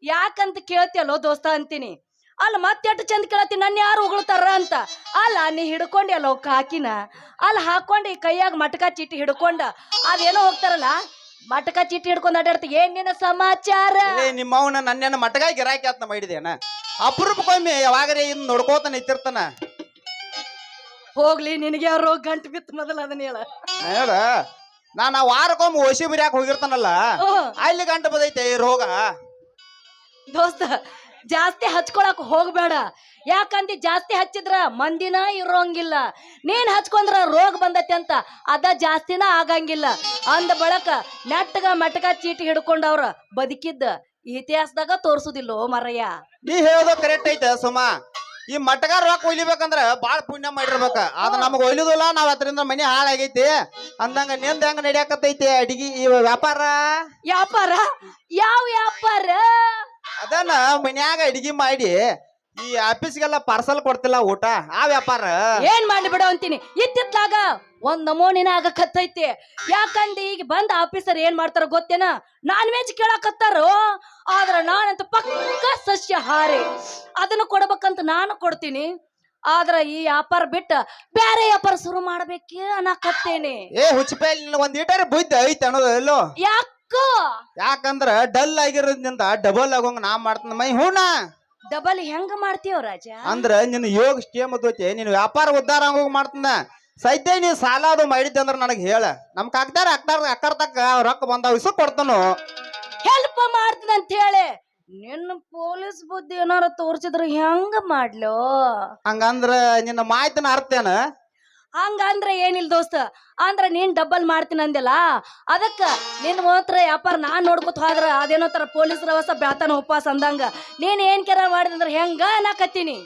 ಯಾಕಂತ ಕೇಳ್ತಿಯಲ್ಲೋ ದೋಸ್ತ ಅಂತೀನಿ ಅಲ್ಲ ಮತ್ತೆ ಚಂದ ಕೇಳತ್ತೀನಿ ನನ್ನ ಯಾರು ಉಗುಳ್ತಾರ ಅಂತ ಅಲ್ಲ ನೀ ಹಿಡ್ಕೊಂಡಿ ಅಲ್ಲ ಕಾಕಿನ ಅಲ್ಲಿ ಹಾಕೊಂಡು ಈ ಕೈಯಾಗ ಮಟಕ ಚೀಟಿ ಹಿಡ್ಕೊಂಡ ಅದೇನೋ ಹೋಗ್ತಾರಲ್ಲ ಮಟಕ ಚೀಟಿ ಹಿಡ್ಕೊಂಡ್ ಅಡ್ಯಾಡ್ತಿ ಏನ್ ನಿನ್ನ ಸಮಾಚಾರ ನಿಮ್ಮ ಅವನ ನನ್ನೇನ ಮಟಗ ಗಿರಾಕಿ ಆತ್ನ ಮಾಡಿದೇನ ಅಪರೂಪಕ್ಕೊಮ್ಮೆ ಯಾವಾಗರೇ ಇನ್ ನೋಡ್ಕೋತ ನಿಂತಿರ್ತಾನ ಹೋಗ್ಲಿ ನಿನಗೆ ಯಾರೋ ಗಂಟು ಬಿತ್ತು ಮೊದಲ ಅದನ್ನ ಹೇಳ ನಾನು ವಾರಕ್ಕೊಮ್ಮೆ ಓಸಿ ಬಿರಿಯಾಕ ಹೋಗಿರ್ತಾನಲ್ಲ ಅಲ್ಲಿ ಗಂಟು ಬದೈತೆ ಈ ರೋಗ. ದೋಸ್ತ ಜಾಸ್ತಿ ಹಚ್ಕೊಳಕ್ ಹೋಗ್ಬೇಡ. ಯಾಕಂತ ಜಾಸ್ತಿ ಹಚ್ಚಿದ್ರ ಮಂದಿನ ಇರೋಂಗಿಲ್ಲ. ನೀನ್ ಹಚ್ಕೊಂಡ್ರ ರೋಗ ಬಂದತಿ ಅಂತ ಅದ ಜಾಸ್ತಿನ ಆಗಂಗಿಲ್ಲ. ಅಂದ ಬಳಕ ನೆಟ್ಟಗ ಮಟಕ ಚೀಟಿ ಹಿಡ್ಕೊಂಡವ್ರ ಬದುಕಿದ್ದ ಇತಿಹಾಸದಾಗ ತೋರ್ಸುದಿಲ್ಲೋ ಮರಯ್ಯ. ನೀ ಹೇಳೋದು ಕರೆಕ್ಟ್ ಐತೆ ಸುಮ. ಈ ಮಟ್ಟಗಾರ ರೊಕ್ಕ ಒಯ್ಲಿಬೇಕಂದ್ರ ಬಾಳ ಪುಣ್ಯ ಮಾಡಿರ್ಬೇಕ. ಅದ ನಮಗ್ ಒಯ್ಲುದಿಲ್ಲ, ನಾವ್ ಅದರಿಂದ ಮನಿ ಹಾಳಾಗೈತಿ ಅಂದಂಗ ನಿಂದ ಹೆಂಗ ನಡಿಯಾಕತ್ತೈತಿ ಅಡಿಗೆ ಈ ವ್ಯಾಪಾರ? ವ್ಯಾಪಾರ? ಯಾವ ವ್ಯಾಪಾರ? ಅದನ್ನ ಮನ್ಯಾಗ ಅಡಿಗೆ ಮಾಡಿ ಈ ಆಫೀಸ್ಗೆಲ್ಲ ಪಾರ್ಸಲ್ ಕೊಡ್ತಿಲ್ಲ ಊಟ, ಆ ವ್ಯಾಪಾರ. ಏನ್ ಮಾಡಿ ಬಿಡು ಅಂತೀನಿ. ಇತ್ತಿತ್ಲಾಗ ಒಂದ್ ನಮೂನಿನ ಆಗಕತ್ತೈತಿ. ಯಾಕಂದ್ರೆ ಈಗ ಬಂದ ಆಫೀಸರ್ ಏನ್ ಮಾಡ್ತಾರ ಗೊತ್ತೇನ? Non veg ಕೇಳಕತ್ತಾರೋ. ಆದ್ರ ನಾನಂತ ಪಕ್ಕ ಸಸ್ಯಾಹಾರಿ. ಅದನ್ನ ಕೊಡ್ಬೇಕಂತ ನಾನು ಕೊಡ್ತೀನಿ. ಆದ್ರ ಈ ವ್ಯಾಪಾರ ಬಿಟ್ಟ ಬ್ಯಾರೆ ವ್ಯಾಪಾರ ಶುರು ಮಾಡ್ಬೇಕೆ ಅನ್ನಕತ್ತೇನೆ. ಹುಚ್ಚಪೇಲ್ ಒಂದ್ ಈಟರ್ ಬುದ್ಧಿ ಐತಿ ಅನ್ನೋದು ಎಲ್ಲೋ. ಯಾಕಂದ್ರ ಡಲ್ ಆಗಿರೋದ್ರಿಂದ ಡಬಲ್ ಆಗೋಂಗ ನಾ ಮಾಡ್ತೀನಿ ಮೈ. ಹೂಣ ಡಬಲ್ ಹೆಂಗ ಮಾಡ್ತೀವ ರಾಜ? ಅಂದ್ರ ನಿನ್ನ ಯೋಗ ಸ್ಟೇಮ್ ಅತ್ತೈತಿ, ನಿನ್ ವ್ಯಾಪಾರ ಉದ್ದಾರ ಆಗೋಂಗ ಮಾಡ್ತೀನ. ಸದ್ಯ ನೀ ಸಾಲ ಅದು ಮಾಡಿದ್ದೆ ಅಂದ್ರ ನನಗೆ ಹೇಳ. ನಮ್ ಕಾಕ್ದಾರ ಅಕ್ಕರ್ ತಕ್ಕ ರೊಕ್ಕ ಬಂದಾವ ಇಸು ಕೊಡ್ತಾನು. ಹೆಲ್ಪ್ ಮಾಡ್ತೀನಿ ಅಂತ ಹೇಳಿ ನಿನ್ನ ಪೊಲೀಸ್ ಬುದ್ಧಿ ಏನಾರ ತೋರ್ಸಿದ್ರ ಹೆಂಗ ಮಾಡ್ಲೋ? ಹಂಗಂದ್ರ ನಿನ್ನ ಮಾಹಿತಿನ ಅರ್ಥೇನ? ಹಂಗಂದ್ರ ಏನಿಲ್ಲ ದೋಸ್ತ. ಅಂದ್ರ ನೀನ್ ಡಬ್ಬಲ್ ಮಾಡ್ತೀನಿ ಅಂದಿಲ್ಲ, ಅದಕ್ಕ ನಿನ್ ಮಾತ್ರ ವ್ಯಾಪಾರ ನಾನ್ ನೋಡ್ಕೊತ ಹೋದ್ರ ಅದೇನೋ ತರ ಪೊಲೀಸರ ಹೊಸ ಬೆಳತಾನ ಉಪವಾಸ ಅಂದಂಗ ನೀನ್ ಏನ್ ಕೆರ ಮಾಡಿದಂದ್ರ ಹೆಂಗ ನಾಕತ್ತೀನಿ.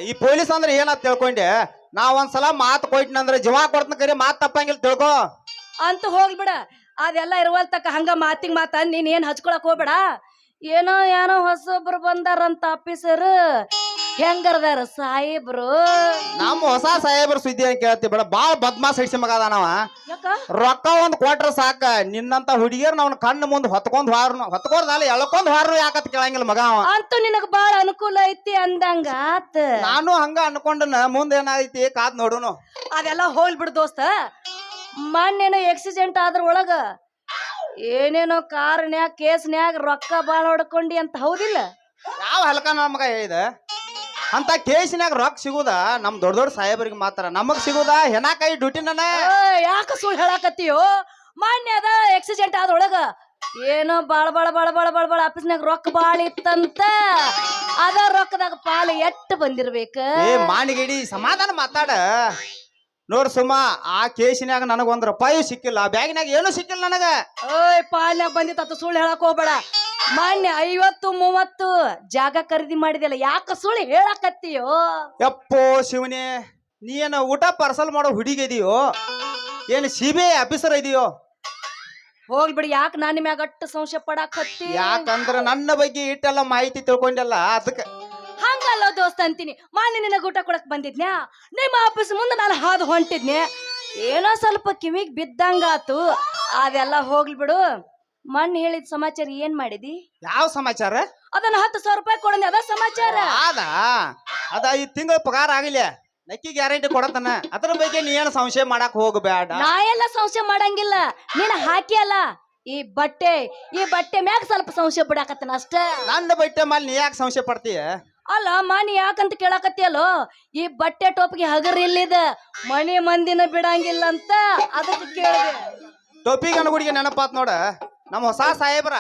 ಈ ಪೊಲೀಸ್ ಅಂದ್ರೆ ಏನಂತ ತಿಳ್ಕೊಂಡೆ? ನಾವ್ ಒಂದ್ಸಲ ಮಾತು ಕೊಟ್ಟಿನಂದ್ರ ಜೀವ ಕೊಡ್ತನ ಕರಿ ಮಾತ್ ತಪ್ಪಂಗಿಲ್ಲ ತಿಳ್ಕೊ ಅಂತ ಹೋಗ್ಬಿಡ. ಅದೆಲ್ಲ ಇರುವಲ್ ತಕ್ಕ ಹಂಗ ಮಾತಿಗೆ ಮಾತ ನೀನ್ ಏನ್ ಹಚ್ಕೊಳಕ್ ಹೋಗ್ಬೇಡ. ಏನೋ ಏನೋ ಹೊಸೊಬ್ರು ಬಂದಾರಂತ ಆಫೀಸರ್. ಹೆಂಗರ್ದಾರ ಸಾಹೇಬ್ರು? ನಮ್ಮ ಹೊಸ ಸಾಹೇಬ್ರ ಸುದ್ದಿ ಅಂತ ಕೇಳ್ತಿ ಬೇಡ. ಬಾಳ ಬದ್ಮಾಸ್ ಹಿಡ್ಸಿ ಮಗ ಅದಾನವ. ರೊಕ್ಕ ಒಂದ್ ಕೊಟ್ರ ಸಾಕ, ನಿನ್ನಂತ ಹುಡುಗಿಯರ್ ನಾವ್ ಕಣ್ಣು ಮುಂದ್ ಹೊತ್ಕೊಂಡ್ದಲ್ಲ ಎಳ್ಕೊಂಡ್ ಹಾರು ಯಾಕತ್ ಕೇಳಂಗಿಲ್ಲ ಮಗ ಅವ. ಅಂತೂ ನಿನಗ ಬಾಳ ಅನುಕೂಲ ಐತಿ ಅಂದಂಗ ಆತ. ನಾನು ಹಂಗ ಅನ್ಕೊಂಡನ, ಮುಂದೆ ಏನಾಗೈತಿ ಕಾದ್ ನೋಡುನು. ಅದೆಲ್ಲ ಹೋಗ್ಬಿಡು ದೋಸ್ತ. ಮೊನ್ನೇನೋ ಆಕ್ಸಿಡೆಂಟ್ ಆದ್ರ ಒಳಗ ಏನೇನೋ ಕಾರ್ನ್ಯಾಗ ಕೇಸ್ನ್ಯಾಗ ರೊಕ್ಕ ಬಾಳ ಹೊಡ್ಕೊಂಡಿ ಅಂತ ಹೌದಿಲ್ಲ? ಯಾವ ಹಲ್ಕ ನಮಗ ಹೇಳಿದ? ಅಂತ ಕೇಸಿನಾಗ ರೊಕ್ಕ ಸಿಗುದ ನಮ್ ದೊಡ್ಡ ದೊಡ್ಡ ಸಾಹೇಬರಿಗೆ ಮಾತ್ರ, ನಮಗ್ ಸಿಗುದ ಹೆಣಕಾಯಿ ಡ್ಯೂಟಿನ. ಯಾಕ ಸುಳ್ಳು ಹೇಳಾಕತ್ತೀಯೋ? ಮೊನ್ನೆ ಅದ ಆಕ್ಸಿಡೆಂಟ್ ಆದ್ರೊಳಗ ಏನೋ ಬಾಳ ಬಾಳ ಬಾಳ ಬಾಳ ಬಾಳ ಬಾಳ ಆಫೀಸ್ನಾಗ ರೊಕ್ಕ ಬಾಳ ಇತ್ತಂತ. ಅದ ರೊಕ್ಕದಾಗ ಪಾಲ ಎಟ್ಟು ಬಂದಿರ್ಬೇಕ? ಮಾನಿಗಿಡಿ ಸಮಾಧಾನ ಮಾತಾಡ. ನೋಡ್ ಸುಮ್ಮ, ಆ ಕೇಸಿನಾಗ ನನಗ ₹1 ಸಿಕ್ಕಿಲ್ಲ, ಬ್ಯಾಗಿನಾಗ ಏನು ಸಿಕ್ಕಿಲ್ಲ ನನಗ. ಪಾಲ್ನಾಗ ಬಂದಿತ್ತ ಸುಳ್ಳು ಹೇಳಕ್ ಹೋಗ್ಬೇಡ. ಮೊನ್ನೆ 50-30 ಜಾಗ ಖರೀದಿ ಮಾಡಿದೆಲ್ಲ, ಯಾಕ ಸುಳ್ಳು ಹೇಳಕತ್ತೀಯೋ? ಯಪ್ಪೋ ಶಿವನೇ, ನೀ ಏನ ಊಟ ಪಾರ್ಸಲ್ ಮಾಡೋ ಹುಡುಗಿ ಇದೆಯೋ ಏನ್ CBI ಆಫೀಸರ್ ಇದೆಯೋ? ಹೋಗ್ಬಿಡಿ. ಯಾಕೆ ನಾನು ಮ್ಯಾಗ ಅಟ್ಟು ಸಂಶಯ ಪಡಾಕತ್ತಿ? ಯಾಕಂದ್ರ ನನ್ನ ಬಗ್ಗೆ ಇಟ್ಟೆಲ್ಲ ಮಾಹಿತಿ ತಿಳ್ಕೊಂಡಲ್ಲ ಅದಕ್ಕ. ಹಂಗಲ್ಲ ದೋಸ್ತ ಅಂತೀನಿ. ಮೊನ್ನೆ ನಿನಗ ಊಟ ಕೊಡಕ್ ಬಂದಿದ್ನ್ಯಾ, ನಿಮ್ಮ ಆಫೀಸ್ ಮುಂದೆ ನಾನು ಹಾದು ಹೊಂಟಿದ್ನೆ. ಏನೋ ಸ್ವಲ್ಪ ಕಿವಿಗ್ ಬಿದ್ದಂಗಾತು. ಅದೆಲ್ಲ ಹೋಗ್ಲಿ ಬಿಡು. ಮೊನ್ನೆ ಹೇಳಿದ ಸಮಾಚಾರ ಏನ್ ಮಾಡಿದಿ? ಯಾವ ಸಮಾಚಾರ? ಅದನ್ನ ₹10,000 ಕೊಡಂದೆ, ಅದ ಸಮಾಚಾರ. ಅದ ಈ ತಿಂಗಳ ಪಗಾರ ಆಗಿಲ್ಲ, ನಕ್ಕಿ ಗ್ಯಾರಂಟಿ ಕೊಡತನ. ಅದ್ರ ಬಗ್ಗೆ ನೀ ಏನು ಸಂಶಯ ಮಾಡಕ್ ಹೋಗಬೇಡ. ನಾ ಎಲ್ಲ ಸಂಶಯ ಮಾಡಂಗಿಲ್ಲ, ನೀನ್ ಹಾಕಿ ಅಲ್ಲ ಈ ಬಟ್ಟೆ ಮ್ಯಾಗ ಸ್ವಲ್ಪ ಸಂಶಯ ಪಡಾಕತ್ತನ ಅಷ್ಟ. ನನ್ನ ಬಟ್ಟೆ ಮೇಲೆ ನೀ ಯಾಕೆ ಸಂಶಯ ಪಡ್ತೀಯ? ಅಲ್ಲ ಮಾನಿ ಯಾಕಂತ ಕೇಳಾಕತ್ತಿಯಲ್ಲೋ? ಈ ಬಟ್ಟೆ ಟೋಪಿಗೆ ಹಗರ್ ಇಲ್ಲಿದ, ಮನೆ ಮಂದಿನ ಬಿಡಂಗಿಲ್ಲ ಅಂತ ಅದಕ್ಕೆ ಕೇಳಿದೆ. ಟೋಪಿಗೆ ಅನುಗುಡಿಗೆ ನೆನಪಾತ್ ನೋಡ, ನಮ್ಮ ಹೊಸ ಸಾಹೇಬ್ರ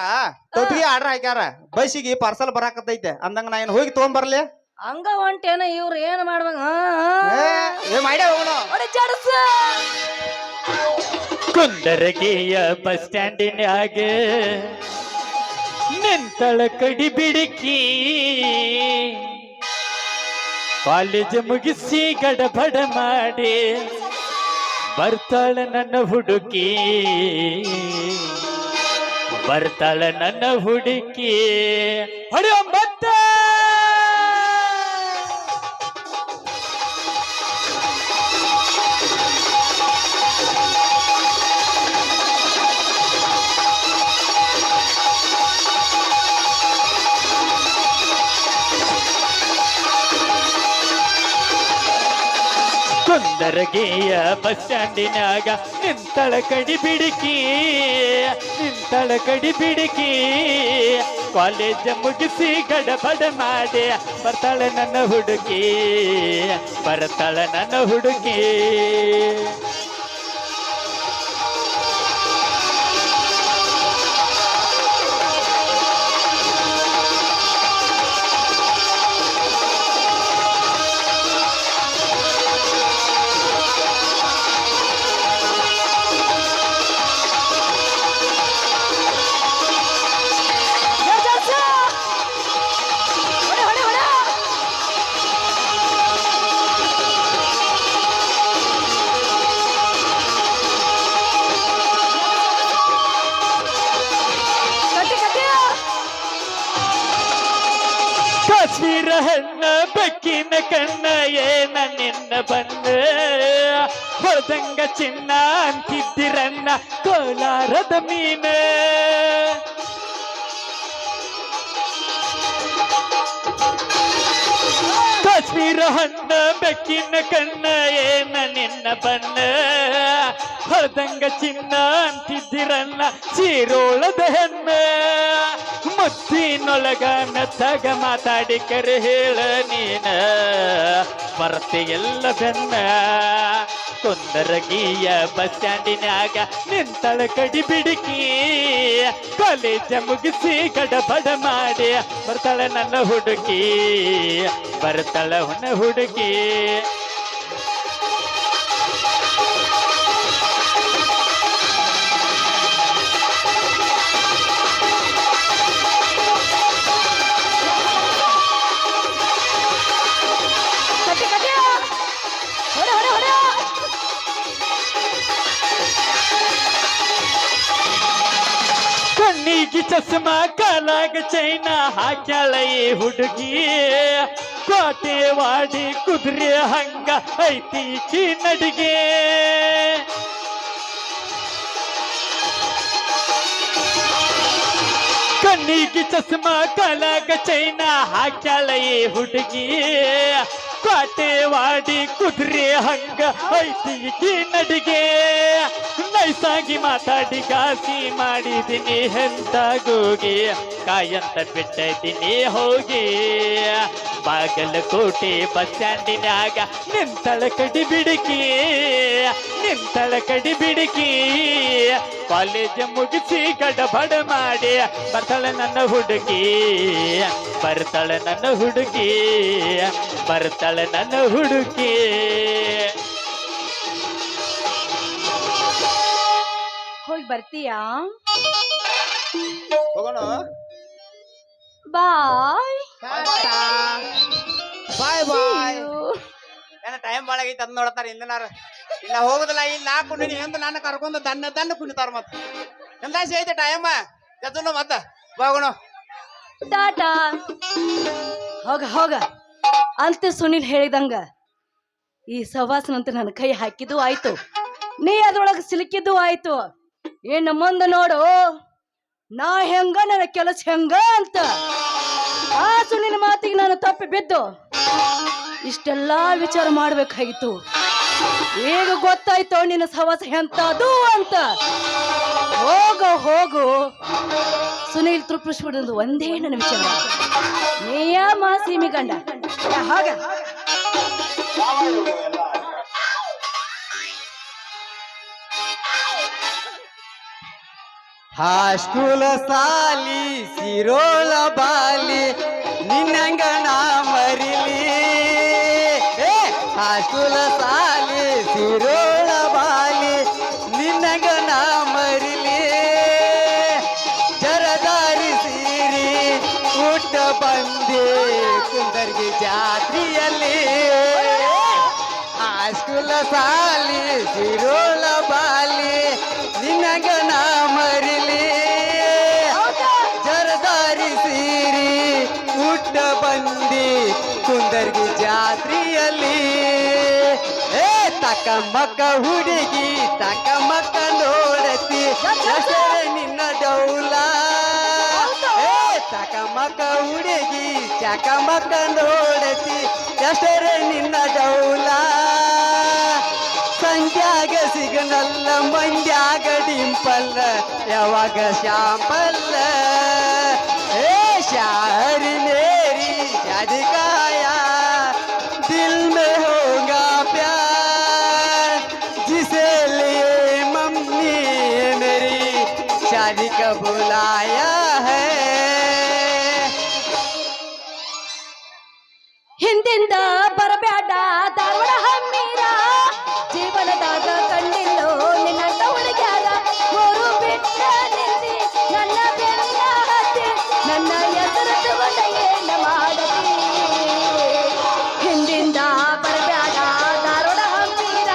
ಟೋಪಿಗೆ ಆರ್ಡರ್ ಹಾಕ್ಯಾರ, ಬಸ್ಸಿಗೆ ಪಾರ್ಸಲ್ ಬರಾಕತ್ತೈತೆ ಅಂದಂಗ ನಾ ಏನ್ ಹೋಗಿ ತಗೊಂಡ್ಬರ್ಲಿ? ಹಂಗ ಹೊಂಟೇನ ಇವ್ರು ಏನ್ ಮಾಡ್ಬೇಕು? ಮಾಡ್ಯ ಹೋಗೋಣ. ಕುಂದರಗಿಯ ಬಸ್ ಸ್ಟ್ಯಾಂಡಿನಾಗ ನಿಂತಳ ಕಡಿ ಬಿಡುಕಿ, ಕಾಲೇಜ್ ಮುಗಿಸಿ ಗಡಬಡ ಮಾಡಿ ಬರ್ತಾಳ ನನ್ನ ಹುಡುಕಿ, ಬರ್ತಾಳ ನನ್ನ ಹುಡುಕಿ. ಹೊಡೆಯೊಂಬತ್ತ ಕುಂದರಗಿಯ ಬಸ್ ಸ್ಟ್ಯಾಂಡಿನಾಗ ನಿಂತಳ ಕಡಿ ಬಿಡುಕಿ, ನಿಂತಳ ಕಡಿ ಬಿಡುಕಿ, ಕಾಲೇಜ್ ಮುಗಿಸಿ ಗಡಬಡ ಮಾಡಿ ಬರ್ತಾಳ ನನ್ನ ಹುಡುಗಿ, ಬರ್ತಾಳ ನನ್ನ ಹುಡುಗಿ. ಬೆಕ್ಕಿನ ಕಣ್ಣ ಏನ ನಿನ್ನ ಬಣ್ಣ ಹೊಳದಂಗ ಚಿನ್ನ ಅಂತಿದ್ದಿರನ್ನ ಕೋಲಾರದ ಮೀನ ಕಾಶ್ಮೀರ ಹಣ್ಣ ಬೆಕ್ಕಿನ ಕಣ್ಣ ಏನ ನಿನ್ನ ಬಣ್ಣ ಹೊಳದಂಗ ಚಿನ್ನ ಅಂತಿದ್ದಿರನ್ನ ಚೀರೋಳದ ಹೆಣ್ಣ ಮುತ್ತಿನೊಳಗ ಮೆತ್ತಗ ಮಾತಾಡಿ ಕರೆ ಹೇಳ ನೀನ ಮರತೆ ಎಲ್ಲ ಬೆನ್ನ ಕುಂದರಗಿಯ ಬಸ್ ಸ್ಟ್ಯಾಂಡಿನ್ಯಾಗ ನಿಂತಳ ಕಡಿ ಬಿಡುಕಿ ಕಾಲೇಜ ಮುಗಿಸಿ ಗಡಬಡ ಮಾಡಿ ಬರ್ತಾಳ ನನ್ನ ಹುಡುಗಿ ಬರ್ತಾಳ ಹುಣ್ಣ ಹುಡುಗಿ ಕಣ್ಣಿಗೆ ಚಸ್ಮಾ ಕಾಲಾಗ ಚೈನ ಹಾಕ್ಯಾಳ ಈ ಹುಡುಗಿ ಕೋಟೆ ವಾಡಿ ಕುದುರೆ ಹಂಗ ಐತಿ ಕಿ ನಡಿಗೆ ಕಣ್ಣಿಗೆ ಚಸ್ಮಾ ಕಾಲಾಗ ಚೈನ ಹಾಕ್ಯಾಳ ಈ ಹುಡುಗಿ ಕೋಟೆ ವಾಡಿ ಕುದುರೆ ಹಂಗ ಐತಿ ಕಿ ನಡಿಗೆ ನೈಸಾಗಿ ಮಾತಾಡಿ ಗಾಸಿ ಮಾಡಿದ್ದೀನಿ ಎಂತಾಗೋಗಿ ಕಾಯಂತ ಬಿಟ್ಟಿದ್ದೀನಿ ಹೋಗಿ ಬಾಗಲಕೋಟೆ ಬಸ್ ಸ್ಟ್ಯಾಂಡಿನ್ಯಾಗ ನಿಂತಳ ಕಡಿ ಬಿಡುಕಿ ನಿಂತಳ ಕಡಿ ಬಿಡುಕಿ ಕಾಲೇಜ್ ಮುಗಿಸಿ ಗಡಬಡ ಮಾಡಿ ಬರ್ತಾಳೆ ನನ್ನ ಹುಡುಗಿ ಬರ್ತಾಳೆ ನನ್ನ ಹುಡುಗಿ ಬರ್ತಾಳೆ ನನ್ನ ಹುಡುಗಿ ಹೋಗಿ ಬರ್ತೀಯಾ ಹೋಗೋಣ ಬಾಯ್ ಬಾಯ್ ಬಾಯ್ ಏನ ಟೈಮ್ ಭಾಳ ಆಗೈತೆ ಅದ್ ನೋಡ್ತಾರ ಹಿಂದಿನಾರ ಇಲ್ಲ ಹೋಗುದಿಲ್ಲ ಇಲ್ಲಿ ನಾ ಕುಂಡಿನಿ ಎಂದು ನನ್ನ ಕರ್ಕೊಂಡು ದನ್ನ ಕುಣಿತಾರ ಮತ್ತ ಎಂದಾಸಿ ಐತೆ ಟೈಮ್ ಜೊತೆ ಮತ್ತ ಹೋಗೋಣ ಟಾಟಾ ಹೋಗ ಹೋಗ ಅಂತ ಸುನಿಲ್ ಹೇಳಿದಂಗ ಈ ಸವಾಸನಂತ ನನ್ನ ಕೈ ಹಾಕಿದ್ದು ಆಯ್ತು ನೀ ಅದ್ರೊಳಗೆ ಸಿಲುಕಿದ್ದು ಆಯ್ತು ಇನ್ನು ಮುಂದೆ ನೋಡು ನಾ ಹೆಂಗ ನನ್ನ ಕೆಲಸ ಹೆಂಗ ಅಂತ ಆ ಸುನಿನ ಮಾತಿಗೆ ನಾನು ತಪ್ಪಿ ಬಿದ್ದು ಇಷ್ಟೆಲ್ಲಾ ವಿಚಾರ ಮಾಡ್ಬೇಕಾಗಿತ್ತು ಈಗ ಗೊತ್ತಾಯ್ತು ನಿನ್ನ ಸವಾಸ ಎಂತದು ಅಂತ ಹೋಗು ಹೋಗು ಸುನೀಲ್ ತೃಪ್ತಿಸ್ಬಿಡೋದು ಒಂದೇ ನನ್ನ ವಿಚಾರ ನೀಯ ಮಾಸೀಮಿ ಗಂಡ ಹಾಗ ಹಾಸ್ಕೂಲ ಸಾಲಿ ಸಿರೋಳ ಬಾಲಿ ನಿನ್ನಂಗ ನಾ ಮರಿಲಿ ಹಾಸ್ಕೂಲ ಸಾಲಿ ಸಿರೋಳ ಬಾಲಿ ನಿನ್ನಂಗ ನಾ ಮರಿಲಿ ಜರದಾರಿ ಸೀರಿ ಊಟ ಬಂದೆ ಕುಂದರ್ಗಿ ಜಾತ್ರೆಯಲ್ಲಿ ಹಾಸ್ಕೂಲ ಸಾಲಿ ಸಿರೋಳ ಬಾಲಿ ನಿನ್ನಂಗ ನಾ ಮರಿಲಿ ಜರದಾರಿ ಸೀರಿ ಊಟ ಬಂದಿ ಕುಂದರ್ಗಿ ಜಾತ್ರೆಯಲ್ಲಿ ತಕ ಮಕ್ಕ ಹುಡುಗಿ ತಕ ಮಕ್ಕ ನೋಡತಿ ಹೆಸರೇ ನಿನ್ನ ಡೌಲ ತಕ ಮಕ್ಕ ಹುಡುಗಿ ಚಕ ಮಕ್ಕ ನೋಡತಿ ಹೆಸರೇ ನಿನ್ನ ಡೌಲ ಸಂಧ್ಯಾಗ ಸಿಗನಲ್ಲ ಮಂಡ್ಯಾಗ ಡಿಂಪಲ್ಲ ಯಾವಾಗ ಶಾಂಪಲ್ಲ शारी मेरी शादी का आया दिल में होगा प्यार जिसे लिए मम्मी मेरी शादी का बुलाया है ಹಿಂದಿಂದ ಬರಬೇಡ ಧಾರವಾಡ ಹಮ್ಮೀರ ಜೀವನದಾಗ ಕಂಡಿಲ್ಲೋ ನಿನ್ನ ಹುಡುಗ್ಯಾರ ಮೂರು ಬಿಟ್ಟ ನಿಂತಿ ನನ್ನ ಬೆನ್ನ ಹತ್ತಿ ನನ್ನ ಹೆಸರು ತಗೊಂಡ ಏನ ಮಾಡತಿ ಹಿಂದಿಂದ ಬರಬೇಡ ಧಾರವಾಡ ಹಮ್ಮೀರ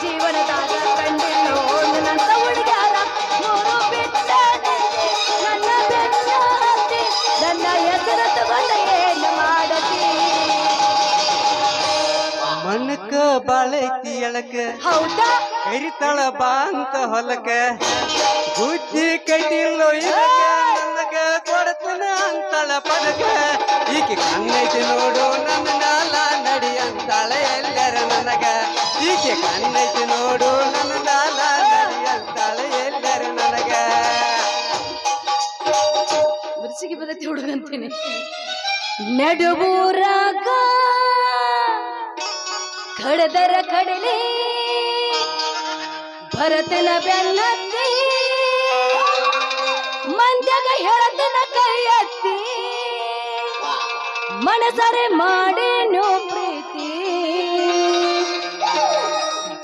ಜೀವನದಾಗ ಕಂಡಿಲ್ಲೋ ನಿನ್ನ ಹುಡುಗ್ಯಾರ ಮೂರು ಬಿಟ್ಟ ನಿಂತಿ ನನ್ನ ಬೆನ್ನ ಹತ್ತಿ ನನ್ನ ಹೆಸರು ತಗೊಂಡ ಏನ ಮಾಡತಿ ಮಣ್ಣಕ್ಕ ಬಾಳೈತಿ ಎಳಕ ಹೌದಾ ಕರಿತಾಳ ಬಾ ಅಂತ ಹೊಲಕ ಬುದ್ಧಿ ಕಟ್ಟಿಲ್ಲೋ ಇದಕ್ಕ ನನಗ ಕೊಡತನ ಅಂತಾಳ ಪದಕ ಈಕೆ ಕಣ್ಣೈತಿ ನೋಡು ನನ್ನ ನಾಲ ನಡಿ ಅಂತಾಳ ಎಲ್ಲರ ನನಗ ಈಕೆ ಕಣ್ಣೈತಿ ನೋಡು ನನ್ನ ನಾಲ ನಡಿ ಅಂತಾಳ ಎಲ್ಲರ ನನಗ ಬಿರ್ಸಿಗೆ ಬದತಿ ಹುಡುಗಂತೀನಿ ನಡುಬೂರಾಗ ಕಡದರ ಕಡಲಿ ಭರತನ ಬೆನ್ನತ್ತಿ ಮಂದ್ಯಾಗ ಹೇಳತನ ಕೈ ಎತ್ತಿ ಮನಸರೆ ಮಾಡೇನು ಪ್ರೀತಿ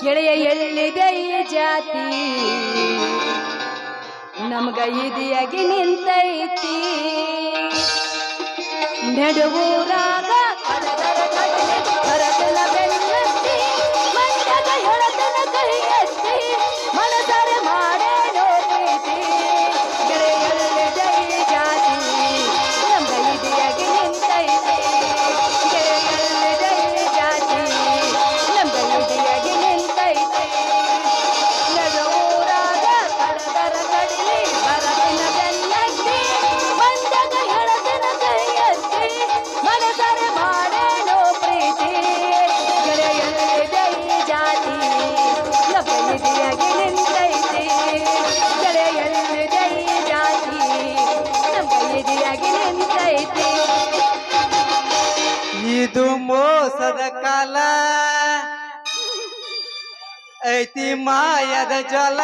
ಗೆಳೆಯ ಎಲ್ಲಿದೆ ಈ ಜಾತಿ ನಮಗ ಇದಿಯಾಗಿ ನಿಂತೈತಿ ನಡುವೂರಾಗ ಕಡದರ ಕಡಲಿ ಭರತನ ಬೆನ್ನತ್ತಿ ಮಂದ್ಯಾಗ ಹೇಳತನ ಕೈ ಎತ್ತಿ ಮನಸರೆ ಮಾಡೇನು ಪ್ರೀತಿ ಗೆಳೆಯ ಎಲ್ಲಿದೆ ಈ ಜಾತಿ ನಮಗ ಇದಿಯಾಗಿ ನಿಂತೈತಿ ಗೆಳೆಯ ಎಲ್ಲಿದೆ ಈ ಜಾತಿ ನಮಗ ಇದಿಯಾಗಿ ನಿಂತೈತಿ ನಡುವೂರಾಗ ಕಡದರ ಕಡಲಿ ಭರತನ ಬೆನ್ನತ್ತಿ ಮಂದ್ಯಾಗ ಹೇಳತನ ಕೈ ಎತ್ತಿ ಮನಸರೆ ಮಾಡೇನು ಪ್ರೀತಿ ಗೆಳೆಯ ಎಲ್ಲಿದೆ ಈ ಜಾತಿ ನಮಗ ಇದಿಯಾಗಿ ನಿಂತೈತಿ ಗೆಳೆಯ ಎಲ್ಲಿದೆ ಈ ಜಾತಿ ನಮಗ ಇದಿಯಾಗಿ ನಿಂತೈತಿ ಇದು ಮೋಸದ ಕಾಲ ಐತಿ ಮಾಯದ ಜಲ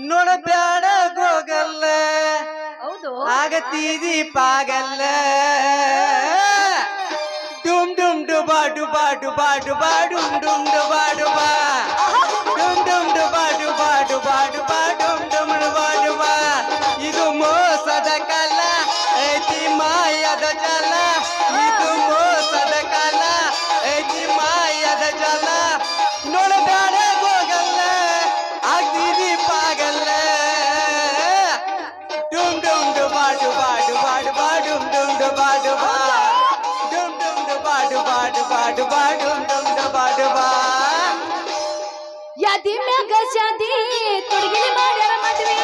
ನೋಡಬ್ಯಾಡ ಗೋಗಲ್ಲ ಹೌದು ಆಗತೀದಿ ಪಾಗಲ್ಲ ಡುಮ್ ಡುಮ್ ಡುಬಾ ಡುಬಾ ಡುಬಾ ಡುಬಾ ಡುಮ್ ಡುಮ್ ಡುಬಾ ಡುಬಾ ಡುಮ್ ಡುಮ್ ಡುಬಾ ಡುಬಾ ಡುಬಾ ಡುಬಾ ಡುಮ್ ಡುಮ್ ಡುಬಾ ಡುಬಾ ಇದು ಮೋಸದ ಕಾಲ ಐತಿ ಮಾಯದ ಜಲ ಇದು ಮೋಸದ ಕಾಲ ಐತಿ ಮಾಯದ ಜಲ ನೋಡಬೇಡ ಹೋಗಲ್ಲ ಆಗ್ತೀರಿ ಪಾಗಲ್ಲ ಡುಮ್ ಡುಮ್ ಡುಬಾ ಡುಬಾ ಡುಬಾ ಡುಬಾ ಡುಮ್ ಡುಮ್ ಡುಬಾ ಡುಬಾ ಡುಮ್ ಡುಮ್ ಡುಬಾ ಡುಬಾ ಡುಬಾ ಡುಬಾ ಡುಮ್ ಡುಮ್ ಡುಬಾ ಡುಬಾ ಯಾದಿ ಮ್ಯಾಗ ಜಾತಿ ತುಡುಗಿಲಿ ಮಾಡ್ಯಾರ ಮದ್ವೆ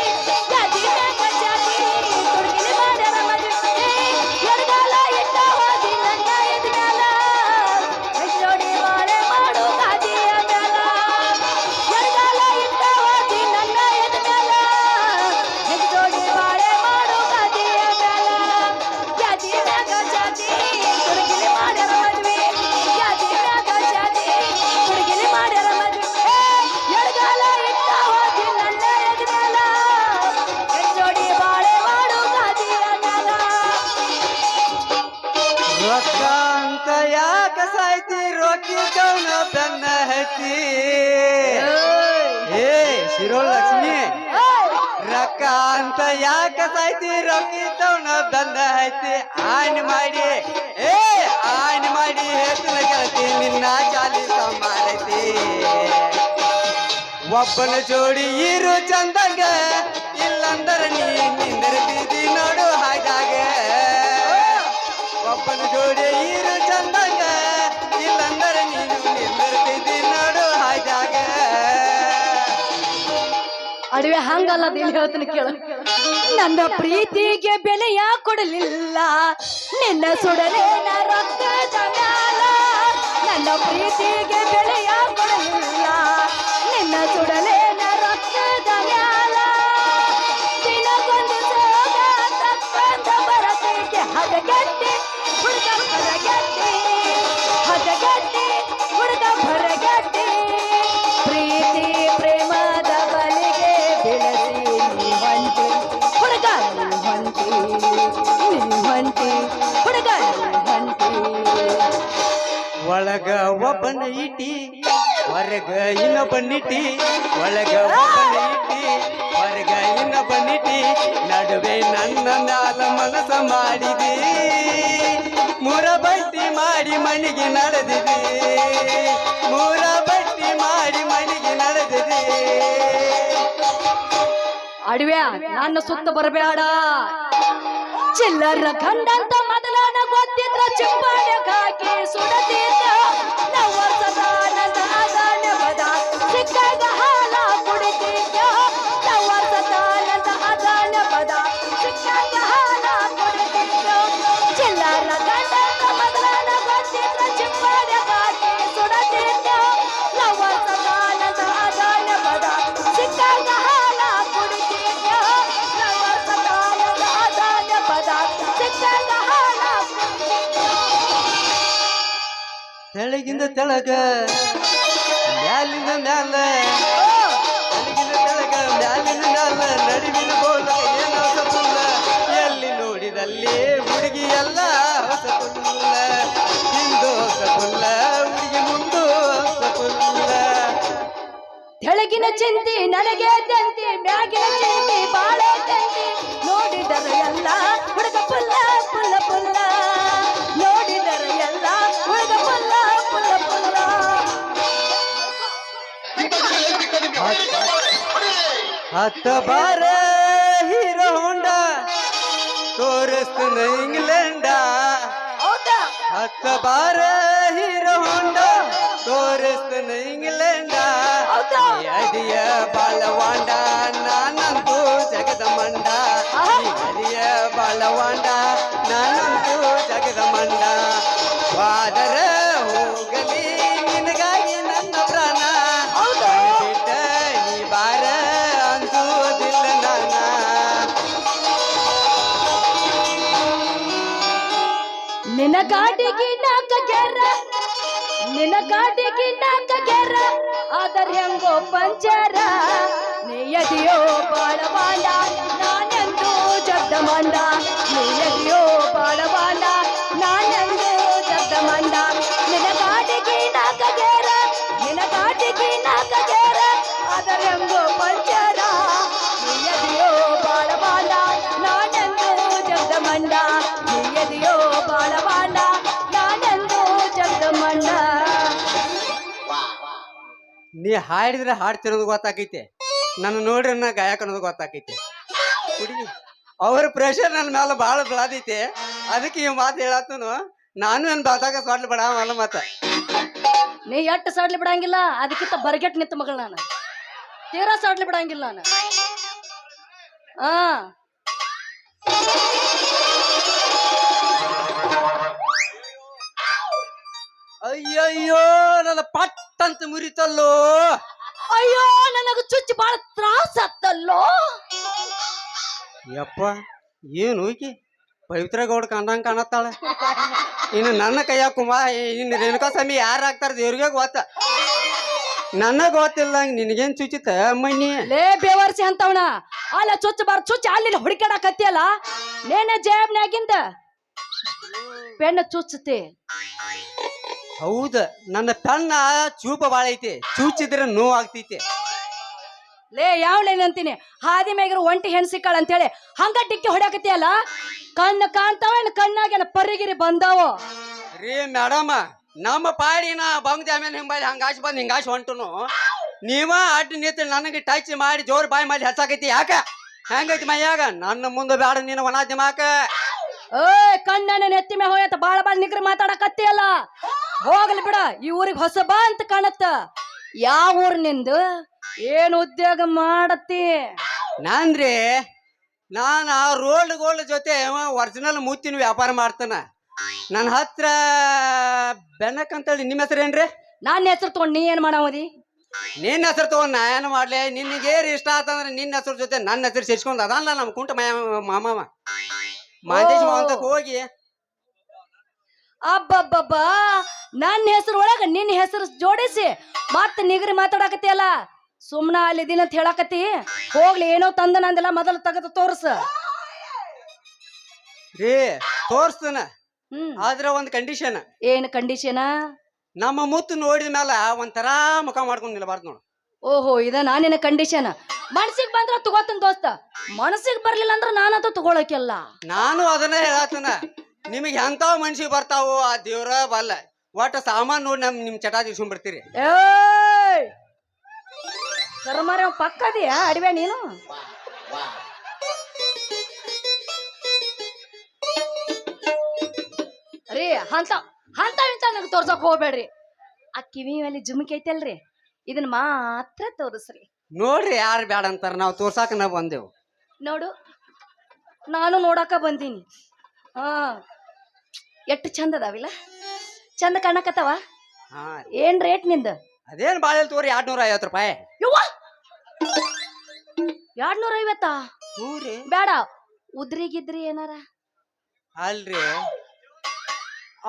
ಯಾದಿ ಮ್ಯಾಗ ಜಾತಿ ತುಡುಗಿಲಿ ಮಾಡ್ಯಾರ ಮದ್ವೆ ಎಡಗಾಲ ಇಟ್ಟ ಹೋದಿ ನನ್ನ ಎದ್ಮ್ಯಾಲ ಹೆಜ್ಜೋಡಿ ಬಾಳೆ ಮಾಡು ಗಾದಿಯ ಮ್ಯಾಲ ಎಡಗಾಲ ಇಟ್ಟ ಹೋದಿ ನನ್ನ ಎದ್ಮ್ಯಾಲ ಹೆಜ್ಜೋಡಿ ಬಾಳೆ ಮಾಡು ಗಾದಿಯ ಮ್ಯಾಲ ಯಾದಿ ಮ್ಯಾಗ ಜಾತಿ ತುಡುಗಿಲಿ ಮಾಡ್ಯಾರ ಮದ್ವೆ ಯಾದಿ ಮ್ಯಾಗ ಜಾತಿ ತುಡುಗಿಲಿ ಮಾಡ್ಯಾರ ಮದ್ವೆ ಎಡಗಾಲ ಇಟ್ಟ ಹೋದಿ ನನ್ನ ಎದ್ಮ್ಯಾಲ ಹೆಜ್ಜೋಡಿ ಬಾಳೆ ಮಾಡು ಗಾದಿಯ ಮ್ಯಾಲ ರೊಕ್ಕ ಅಂತ ಯಾಕ ಸಾಯ್ತಿ ರೊಕ್ಕಿದ್ದವನ ಬೆನ್ನ ಹತ್ತಿ ಏ ಶಿರೋ ಲಕ್ಷ್ಮಿ ರೊಕ್ಕ ಅಂತ ಯಾಕ ಸಾಯ್ತಿ ರೊಕ್ಕಿದ್ದವನ ಬೆನ್ನ ಹತ್ತಿ ಆಯ್ನ್ ಮಾಡಿ ಆಯ್ನ್ ಮಾಡಿ ಹೇಳ್ತಿನ ಗೆಳತಿ ನಿನ್ನ ಚಾಲಿಸ ಮಾಡೈತಿ ಒಬ್ಬನ ಜೋಡಿ ಇರು ಚಂದಂಗ ಇಲ್ಲಂದರ ನೀ ನಿಂದಿರ್ತಿದಿ ನೋಡು ಹಾಗಾಗ ಒಬ್ಬನ ಜೋಡಿ ಇರು ಚಂದಂಗ ಇಲ್ಲಂದರ ನೀನು ನಿಂದಿರ್ತಿದಿ ನೋಡು ಹಾಗಾಗ ಅಡವೆ ಹಂಗಲ್ಲ ಇಲ್ಲಿ ಹೇಳ್ತೀನಿ ಕೇಳು ನನ್ನ ಪ್ರೀತಿಗೆ ಬೆಲೆಯ ಕೊಡಲಿಲ್ಲ ನಿನ್ನ ಸುಡಲೇನ ರೊಕ್ಕದ ಮ್ಯಾಲ ನನ್ನ ಪ್ರೀತಿಗೆ ಬೆಲೆಯ ಕೊಡಲಿಲ್ಲ ನಿನ್ನ ಸುಡಲೇನ ರೊಕ್ಕದ ಮ್ಯಾಲ ದಿನಕ್ಕೊಂದು ಸೋಗ ತಕ್ಕಂತ ಬರತೈತೆ ಹದಗೆಟ್ಟಿ ಹುಡುಗ ಹೊರಗೆಟ್ಟಿ ಹದಗೆಟ್ಟಿ ಹುಡುಗ ಹೊರಗೆಟ್ಟಿ ಪ್ರೀತಿ ಪ್ರೇಮದ ಬಲಿಗೆ ಬೆಳೆಸಿ ನೀ ಹೊಂಟಿ ಹುಡುಗ ನೀ ಹೊಂಟಿ ನೀ ಹೊಂಟಿ ಹುಡುಗ ನೀ ಹೊಂಟಿ ಒಳಗ ಒಬ್ಬನ ಇಟ್ಟಿ ಹೊರಗ ಇನ್ನೊಬ್ಬನಿಟ್ಟಿ ಒಳಗ ಒಬ್ಬನ ಇಟ್ಟಿ ಹೊರಗ ಇನ್ನೊಬ್ಬನಿಟ್ಟಿ ನಡುವೆ ನನ್ನ ಮ್ಯಾಲ ಮನಸ ಮಾಡಿದಿ ಮೂರ ಬಟ್ಟಿ ಮಾಡಿ ಮನೆಗೆ ನಡೆದಿದಿ ಮೂರ ಬಟ್ಟಿ ಮಾಡಿ ಮನೆಗೆ ನಡೆದಿದಿ ಅಡವ್ಯಾ ನನ್ನ ಸುತ್ತ ಬರಬೇಡ ಚಿಲ್ಲರ ಗಂಡಂತ ಮೊದಲನ ಗೊತ್ತಿದ್ರ ಚಿಪ್ಪಾಡ್ಯಾಗ ಹಾಕಿ ಸುಡತಿದ್ದ ತೆಳಗಿಂದ ತೆಳಗ ಮ್ಯಾಲಿನ ಮ್ಯಾಲ ತೆಳಗಿಂದ ತೆಳಗ ಮ್ಯಾಲಿನ ಮ್ಯಾಲ ನಡುವಿನ ಬೋಲ ಏನ ಹೊಸಪುಲ್ಲ ಎಲ್ಲಿ ನೋಡಿದಲ್ಲಿ ಹುಡುಗಿ ಎಲ್ಲ ಹೊಸಪುಲ್ಲ ಹಿಂದು ಹೊಸಪುಲ್ಲ ಹುಡುಗಿ ಮುಂದು ಹೊಸಪುಲ್ಲ ತೆಳಗಿನ ಚಿಂತಿ ನನಗೆ ತಂತಿ ಮ್ಯಾಗಿನ ಚಿಂತಿ ಬಾಳೆ ತಂತಿ ನೋಡಿದರೆ ಎಲ್ಲ ಹುಡುಗ ಪುಲ್ಲ ಪುಲ್ಲ ಪುಲ್ಲ ನೋಡಿದರೆ ಎಲ್ಲ ಹುಡುಗ ಪುಲ್ಲ ಪುಲ್ಲ ಪುಲ್ಲ ಹತ್ತ ಬಾರ ಹೀರೋ ಹೋಂಡ ತೋರಿಸ್ತಾನ ಇಂಗ್ಲೆಂಡ ಹೌದಾ ಹತ್ತ ಬಾರ ಹೀರೋ ಹೋಂಡ ತೋರಿಸ್ತಾನ ಇಂಗ್ಲೆಂಡ ಹೌದಾ ಅದಿಯ ಬಾಳವಾಂಡ ನಾನಂತೂ ಜಗದ ಮಂಡ ಅದಿಯ ಬಾಳವಾಂಡ ನಾನಂತೂ ಜಗದ ಮಂಡ ವಾದರ ಹೋಗಲಿ ನಿನಗಾಗಿ ನನ್ನ ಪ್ರಾಣ ಹೌದಾ ಬಿಟ್ಟ ನೀ ಬಾರ ಅಂಜುವುದಿಲ್ಲ ನಾನ ನಿನ್ನ ಗಾಡಿಗೆ ನಾಕ ಗೆರ ನಿನ್ನ ಗಾಡಿಗೆ ನಾಕ ಗೆರ ಆದರ ಹೆಂಗೋ ಪಂಚರ ನೀಯದಿಯೋ ಬಾಳವಾಂಡ ನಾನೆಂದು ಜಗ್ದ ಮಂಡ ನೀಯದಿಯೋ ಬಾಳವಾಂಡ ನಾನೆಂದು ಜಗ್ದ ಮಂಡ ನಿನ್ನ ಗಾಡಿಗೆ ನಾಕ ಗೆರ ನಿನ್ನ ಗಾಡಿಗೆ ನಾಕ ಗೆರ ಆದರ ಹೆಂಗೋ ಪಂಚರ ನೀಯದಿಯೋ ಬಾಳವಾಂಡ ನಾನೆಂದು ಜಗ್ದ ಮಂಡ ನೀಯದಿಯೋ ಬಾಳವಾಂಡ ನಾನೆಂದು ಜಗ್ದ ಮಂಡ ನೀ ಹಾಡಿದ್ರೆ ಹಾಡ್ತಿರೋದು ಗೊತ್ತಾಕೈತೆ ನನ್ನ ನೋಡ್ರಿ ನಾ ಗಾಯಕ ಅನ್ನೋದು ಗೊತ್ತಾಕೈತೆ ಹುಡುಗಿ ಅವ್ರ ಪ್ರೆಷರ್ ನನ್ನ ಮೇಲೆ ಭಾಳ ಬೆಳದೈತೆ ಅದಕ್ಕೆ ಈ ಮಾತು ಹೇಳತ್ತನು ನಾನು ನನ್ನ ಬಾತಾಗ ಸ್ವಾಟ್ಲು ಬಿಡವಲ್ಲ ಮತ್ತ ನೀ ಎಟ್ಟು ಸಾಡ್ಲಿ ಬಿಡಂಗಿಲ್ಲ ಅದಕ್ಕಿಂತ ಬರ್ಗೆಟ್ ನಿಂತ ಮಗಳು ನಾನು ತೀರಾ ಸಾಡ್ಲಿ ಬಿಡಂಗಿಲ್ಲ ನಾನು ಆ ಅಯ್ಯಯ್ಯೋ ನನ್ನ ಪಟ್ ಅಂತ ಮುರಿತಲ್ಲೋ ಅಯ್ಯೋ ನನಗ ಚುಚ್ಚಿ ಬಾಳ ತ್ರಾಸ ಆಗ್ತಲ್ಲೋ ಯಪ್ಪ ಏನು ಈಕಿ ಪವಿತ್ರ ಗೌಡ ಕಂಡಂಗ ಕಾಣತ್ತಾಳ ಇನ್ನು ನನ್ನ ಕೈಯಾಗ ಇನ್ನು ರೇಣುಕಾ ಸ್ವಾಮಿ ಯಾರು ಆಗ್ತಾರ ದೇವ್ರಿಗೆ ಗೊತ್ತ ನನಗ ಗೊತ್ತಿಲ್ಲ ನಿನಗೇನ್ ಚುಚಿತ ಮಣ್ಣಿ ಲೇ ಬೇವರ್ಸಿ ಅಂತವನ ಅಲ್ಲ ಚುಚ್ಚಿ ಅಲ್ಲಿ ಹುಡುಕಾಡಕತ್ತಿಯಲ್ಲ ನೇನೆ ಜೇಬ್ನ್ಯಾಗಿಂದ ಪೆಣ್ಣ ಚುಚ್ಚತೆ ಹೌದ ನನ್ನ ಪೆನ್ನ ಚೂಪ ಬಾಳ ಐತಿ ಚೂಚಿದ್ರೆ ನೋವು ಆಗ್ತೈತಿ ಲೇ ಯಾವ್ಲೇನಂತೀನಿ ಹಾದಿ ಮ್ಯಾಗಿರೋ ಒಂಟಿ ಹೆಣ್ ಸಿಕ್ಕಾಳ ಅಂತೇಳಿ ಹಂಗ ಟಿಕ್ಕಿ ಹೊಡ್ಯಾಕತ್ತಿಯಲ್ಲ ಕಣ್ಣು ಕಾಣ್ತಾವ ಕಣ್ಣಾಗೇನ ಪರಿಗಿರಿ ಬಂದಾವ ರೀ ಮೇಡಮ ನಮ್ಮ ಪಾಡಿನ ಬಂಗ್ದ ಆಮೇಲೆ ಹಿಂಬಾಲಿ ಹಂಗಾಶ್ ಬಂದ್ ಹಿಂಗಾಶ್ ಹೊಂಟುನು ನೀವ ಅಡ್ಡಿ ನಿಂತ ನನಗೆ ಟಚ್ ಮಾಡಿ ಜೋರ್ ಬಾಯಿ ಮಾಡಿ ಹಚ್ಚಾಕೈತಿ ಯಾಕ ಹೆಂಗೈತಿ ಮೈಯಾಗ ನನ್ನ ಮುಂದೆ ಬ್ಯಾಡ ನೀನು ಒಣ ದಿಮಾಕ ಏಯ್ ಕಣ್ಣನ ನೆತ್ತಿ ಮ್ಯಾಗ ಹೋಯತ್ತ ಬಾಳ ಬಾಳ ನಿಗ್ರಿ ಮಾತಾಡಕತ್ತಿಯಲ್ಲ ಹೋಗ್ಲಿ ಬಿಡ ಈ ಊರಿಗೆ ಹೊಸ ಬಾ ಅಂತ ಕಾಣತ್ತ ಯಾವ ಊರ್ ನಿಂದು ಏನ್ ಉದ್ಯೋಗ ಮಾಡತ್ತಿ ನಾನ್ರಿ ನಾನು ಆ ರೋಲ್ಡ್ ಗೋಲ್ಡ್ ಜೊತೆ ಒರಿಜಿನಲ್ ಮುತ್ತಿನ ವ್ಯಾಪಾರ ಮಾಡ್ತಾನ ನನ್ನ ಹತ್ರ ಬೆನ್ನಕ್ಕಂತೇಳಿ ನಿಮ್ಮ ಹೆಸರೇನ್ರಿ ನಾನ್ ಹೆಸರು ತಗೊಂಡ್ ನೀ ಏನ್ ಮಾಡಾವದಿ ನಿನ್ನ ಹೆಸರು ತಗೊಂಡ್ ನಾ ಏನು ಮಾಡ್ಲಿ ನಿನಗೇರಿ ಇಷ್ಟ ಆತಂದ್ರೆ ನಿನ್ನ ಹೆಸರು ಜೊತೆ ನನ್ನ ಹೆಸರು ಸೇರ್ಸ್ಕೊಂಡ್ ಅದಲ್ಲ ನಮ್ಮ ಕುಂಟ ಮಾಮ ಮಾದೇಶ್ ಅಂತ ಹೋಗಿ ಅಬ್ಬಬ್ಬಬ್ಬ ನನ್ನ ಹೆಸರು ಒಳಗ ನಿನ್ನ ಹೆಸರು ಜೋಡಿಸಿ ಮತ್ತ ನಿಗ್ರಿ ಮಾತಾಡಕತ್ತಿಯಲ್ಲ ಸುಮ್ನ ಅಲ್ಲಿ ದಿನ ಅಂತ ಹೇಳಕತ್ತಿ ಹೋಗ್ಲಿ ಏನೋ ತಂದ ನಂದಿಲ್ಲ ಮೊದಲು ತೆಗೆದು ತೋರ್ಸ ರೀ ತೋರ್ಸ್ತಾನ ಹ್ಮ್ ಆದ್ರೆ ಒಂದ್ ಕಂಡೀಷನ್ ಏನ್ ಕಂಡೀಷನ್ ನಮ್ಮ ಮುತ್ತು ನೋಡಿದ ಮ್ಯಾಲ ಒಂಥರ ಮುಖ ಮಾಡ್ಕೊಂಡ್ ನಿಲ್ಬಾರ್ದು ನೋಡು ಓಹೋ ಇದ ನಾನಿನ ಕಂಡೀಷನ್ ಮನಸ್ಸಿಗೆ ಬಂದ್ರ ತಗೋತನ್ ದೋಸ್ತ ಮನಸ್ಸಿಗೆ ಬರ್ಲಿಲ್ಲ ಅಂದ್ರ ನಾನಂತೂ ತಗೊಳಕಿಲ್ಲ ನಾನು ಅದನ್ನ ಹೇಳತ್ತನ ನಿಮಗೆ ಎಂತಾವ್ ಮನ್ಸಿಗೆ ಬರ್ತಾವು ಆ ದೇವ್ರ ಬಲ್ಲ ಒಟ್ಟ ಸಾಮಾನ್ ನೋಡಿ ನಿಮ್ ಚಟ ದಿವ್ಸ್ಕೊಂಡ್ ಬರ್ತೀರಿ ಏಯ್ ಕರ್ಮಾರ ಪಕ್ಕದಿಯಾ ಅಡಿವೆ ನೀನು ರೀ ಅಂತ ನನಗೆ ತೋರ್ಸಕ್ ಹೋಗ್ಬೇಡ್ರಿ ಆ ಕಿವಿ ಮೇಲೆ ಜುಮ್ಕಿ ಐತಲ್ರಿ ಇದನ್ನ ಮಾತ್ರ ತೋರಿಸ್ರಿ ನೋಡ್ರಿ ಯಾರು ಬ್ಯಾಡ ಅಂತಾರ ನಾವು ತೋರ್ಸಾಕ ನಾವು ಬಂದೆವು ನೋಡು ನಾನು ನೋಡಾಕ ಬಂದೀನಿ ಹಾ ಎಷ್ಟು ಚಂದ ಅದಾವಿಲ್ಲ ಚಂದ ಕಾಣಕತ್ತವ ಹಾ ಏನ್ ರೇಟ್ ನಿಂದ ಅದೇನ್ ಬಾಳೆಲ್ ತೋರಿ 250 ರೂಪಾಯಿ ಯವ್ವ 250 ಹೂರಿ ಬೇಡ ಉದ್ರಿಗಿದ್ರಿ ಏನಾರ ಅಲ್ರಿ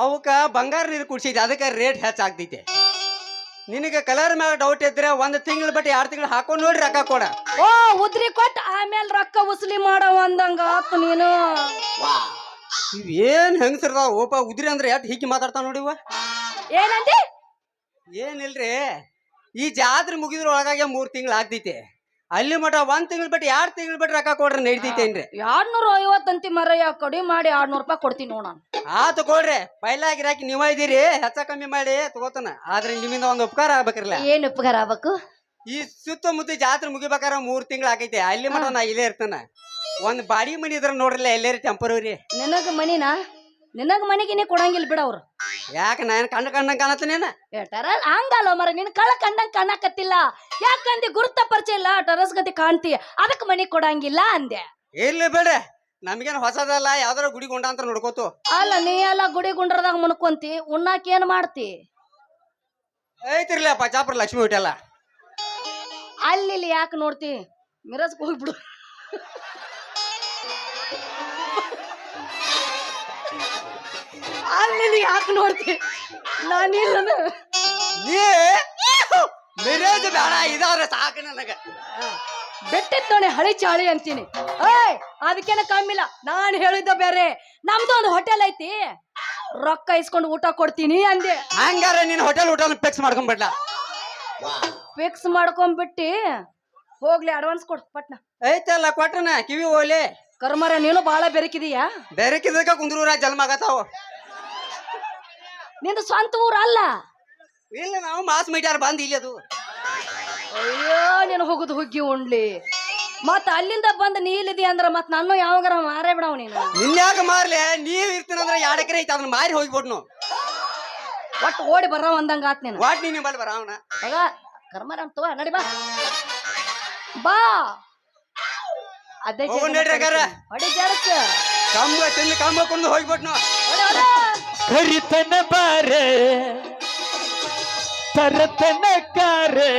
ಅವಕ್ಕ ಬಂಗಾರ ನೀರು ಕುಡ್ಸಿದ್ದೆ, ಅದಕ್ಕೆ ರೇಟ್ ಹೆಚ್ಚಾಗ್ತೈತೆ. ನಿನಗೆ ಕಲರ್ ಮ್ಯಾಗ ಡೌಟ್ ಇದ್ರೆ 1 ತಿಂಗಳು ಬಟ್ 2 ತಿಂಗಳು ಹಾಕೊಂಡು ನೋಡಿ ರೊಕ್ಕ ಕೊಡ. ಓ ಉದ್ರಿ ಕೊಟ್ಟು ಆಮೇಲೆ ರೊಕ್ಕ ವಸೂಲಿ ಮಾಡವ ಅಂದಂಗ ಆತು ನೀನು. ಇವೇನ್ ಹೆಂಗಸರ್ದಾವ ಓಪ ಉದ್ರಿ ಅಂದ್ರೆ ಎಟ್ ಹೀಗೆ ಮಾತಾಡ್ತಾವ ನೋಡಿವ. ಏನಂದಿ? ಏನಿಲ್ರಿ, ಈ ಜಾತ್ರೆ ಮುಗಿದ್ರ ಒಳಗಾಗೆ 3 ತಿಂಗಳು ಆಗ್ತೈತೆ. ಅಲ್ಲಿ ಮಟ 1 ತಿಂಗಳು ಬಿಟ್ಟು 2 ತಿಂಗಳು ಬಿಟ್ಟು ರೊಕ್ಕ ಕೊಡ್ರಿ ನಡಿತೈತೇನ್ರಿ? 250 ಅಂತಿ ಮರಯ್ಯ, ಕಡಿಮೆ ಮಾಡಿ 200 ರೂಪಾಯಿ ಕೊಡ್ತೀನಿ ನೋಡ. ಆತು ಕೊಡ್ರಿ, ಪೈಲ ಗಿರಾಕಿ ನೀವ ಇದೀರಿ, ಹೆಚ್ಚ ಕಮ್ಮಿ ಮಾಡಿ ತಗೋತಾನ. ಆದ್ರೆ ನಿಮ್ಮಿಂದ ಒಂದು ಉಪಕಾರ ಆಗ್ಬೇಕ್ರಲ್ಲ. ಏನ್ ಉಪಕಾರ ಆಗ್ಬೇಕು? ಈ ಸುತ್ತಮುತ್ತ ಜಾತ್ರೆ ಮುಗಿಬೇಕಾರ 3 ತಿಂಗಳು ಆಗೈತೆ. ಅಲ್ಲಿ ಮಟ ನಾ ಇಲ್ಲೇ ಇರ್ತಾನ. ಒಂದ್ ಬಾಡಿ ಮನಿ ಇದ್ರ ನೋಡ್ರಲ್ಲ ಎಲ್ಲೇರಿ ಟೆಂಪರರಿ. ನಿನಗ ಮನಿನಾ? ನಿನಗ ಮನಿಗೆ ನೀ ಕೊಡಂಗಿಲ್ಲ ಬಿಡ ಅವ್ರು. ಯಾಕ ನಾ ಏನ್ ಕಂಡಂಗ್ ಕಾಣತ್ತನೇನ? ಟೆರಸ್ ಹಂಗಲ್ಲ ಮರ, ನಿನ್ ಕಳ ಕಂಡಂಗ್ ಕಾಣಕತ್ತಿಲ್ಲ. ಯಾಕಂದಿ ಗುರುತ ಪರಿಚಯ ಇಲ್ಲ, ಟೆರಸ್ ಗತಿ ಕಾಣ್ತಿ, ಅದಕ್ಕೆ ಮನಿ ಕೊಡಂಗಿಲ್ಲ ಅಂದೆ. ಇರ್ಲಿ ಬೇಡ, ನಮ್ಗೇನ್ ಹೊಸದಲ್ಲ, ಯಾವ್ದಾರ ಗುಡಿ ಗೊಂಡ ಅಂತ ನೋಡ್ಕೋತು. ಅಲ್ಲ ನೀ ಎಲ್ಲ ಗುಡಿ ಗುಂಡ್ರದಾಗ ಮುನ್ಕೊಂತಿ, ಉಣ್ಣಾಕ ಏನ್ ಮಾಡ್ತಿ? ಐತಿರ್ಲಿ ಪಚಾಪುರ ಲಕ್ಷ್ಮಿ ಹೋಟೆಲ್ಲ. ಅಲ್ಲಿ ಯಾಕೆ ನೋಡ್ತಿ? ಮಿರಜ್ಗೆ ಹೋಗ್ಬಿಡು. ಅಲ್ಲಿ ಯಾಕೆ ನೋಡ್ತಿ? ನಾನಿಲ್ಲ ನೀ ಮಿರೇಜ್ ಬೇಡ, ಇದಾದ್ರೆ ಸಾಕು ನನಗ. ಬೆಟ್ಟಿದ್ ನೋಡಿ ಹಳಿ ಚಾಳಿ ಅಂತೀನಿ. ಏಯ್ ಅದಕ್ಕೇನ ಕಮ್ಮಿಲ್ಲ, ನಾನ್ ಹೇಳಿದ್ದ ಬೇರೆ. ನಮ್ದು ಒಂದು ಹೋಟೆಲ್ ಐತಿ, ರೊಕ್ಕ ಇಸ್ಕೊಂಡು ಊಟ ಕೊಡ್ತೀನಿ ಅಂದೆ. ಹಂಗಾರ ನೀನ್ ಹೋಟೆಲ್ ಊಟ ಫಿಕ್ಸ್ ಮಾಡ್ಕೊಂಡ್ಬಿಡ್ಲ. ಫಿಕ್ಸ್ ಮಾಡ್ಕೊಂಡ್ಬಿಟ್ಟಿ ಹೋಗ್ಲಿ, ಅಡ್ವಾನ್ಸ್ ಕೊಡ್ ಪಟ್ನ. ಐತಲ್ಲ ಕೊಟ್ಟನ ಕಿವಿ ಹೋಗ್ಲಿ. ಕರ್ಮರ ನೀನು ಬಾಳ ಬೆರಕಿದೀಯಾ. ಬೆರಕಿದಕ್ಕ ಕುಂದ್ರೂರ ಜನ್ಮ ಆಗತ್ತಾವ. ನಿಂದು ಸ್ವಂತ ಊರ ಅಲ್ಲ. ಇಲ್ಲ, ನಾವು ಮಾಸ್ ಮೀಟ್ಯಾರ ಬಂದ್ ಇಲ್ಲಿ ಅದು. ಅಯ್ಯೋ ನೀನು ಹೋಗುದು ಹುಗ್ಗಿ ಉಣ್ಲಿ. ಮತ್ತ ಅಲ್ಲಿಂದ ಬಂದ್ ನೀ ಇಲ್ಲಿದಿ ಅಂದ್ರ ಮತ್ ನಾನು ಯಾವಾಗಾರ ಮಾರೇ ಬಿಡವ್ ನೀನು. ನಿನ್ಯಾಕ ಮಾರ್ಲೆ, ನೀವ್ ಇರ್ತೀನಂದ್ರ 2 ಎಕರೆ ಐತಿ, ಅದನ್ನ ಮಾರಿ ಹೋಗ್ಬಿಡ್ನು. ಒಟ್ಟು ಓಡಿ ಬರೋ ಅಂದಂಗ ಆತ್ ನೀನು. ವಾಟ್ ನೀನ್ ಬಲ್ ಬರ ಅವನ ಮಗ ಕರ್ಮರ ಅಂತ ನಡಿ ಬಾ ಬಾ. ಅದೇ ಹೊಡಿ ಜಾರಕ್ಕ ಕಮ್ಮ ತಿಂದು ಕಮ್ಮ ಕೊಂಡು ಹೋಗ್ಬಿಟ್ನು. ಕರಿತನ ಬಾರೆ ತರತನ ಕಾರೆ,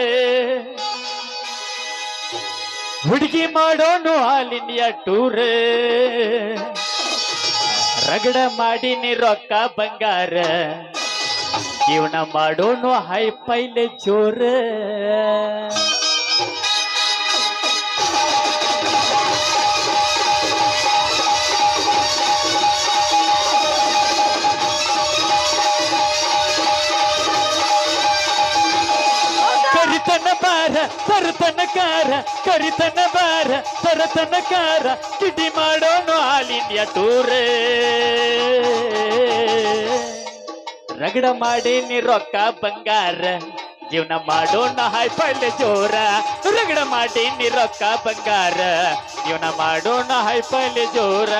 ಹುಡುಗಿ ಮಾಡೋನು ಹಾಲಿನಿಯ ಟೂರ್, ರಗಡ ಮಾಡಿನಿ ರೊಕ್ಕ ಬಂಗಾರ, ಜೀವನ ಮಾಡೋನು ಹೈ ಪೈಲೆ ಜೋರ. ಕರಿತನ ಬಾರ ತರತನ ಕಾರ, ಕರಿತನ ಬಾರ ತರತನ ಕಾರ, ಕಿಟಿ ಮಾಡೋನು ಆಲ್ ಇಂಡಿಯಾ ಟೂರ್, ರಗಡ ಮಾಡೀನಿ ರೊಕ್ಕ ಬಂಗಾರ, ಜೀವನ ಮಾಡೋಣ ಹೈ ಪೈಲೆ ಜೋರ, ರಗಡ ಮಾಡೀನಿ ರೊಕ್ಕ ಬಂಗಾರ, ಜೀವನ ಮಾಡೋಣ ಹೈ ಪೈಲೆ ಜೋರ.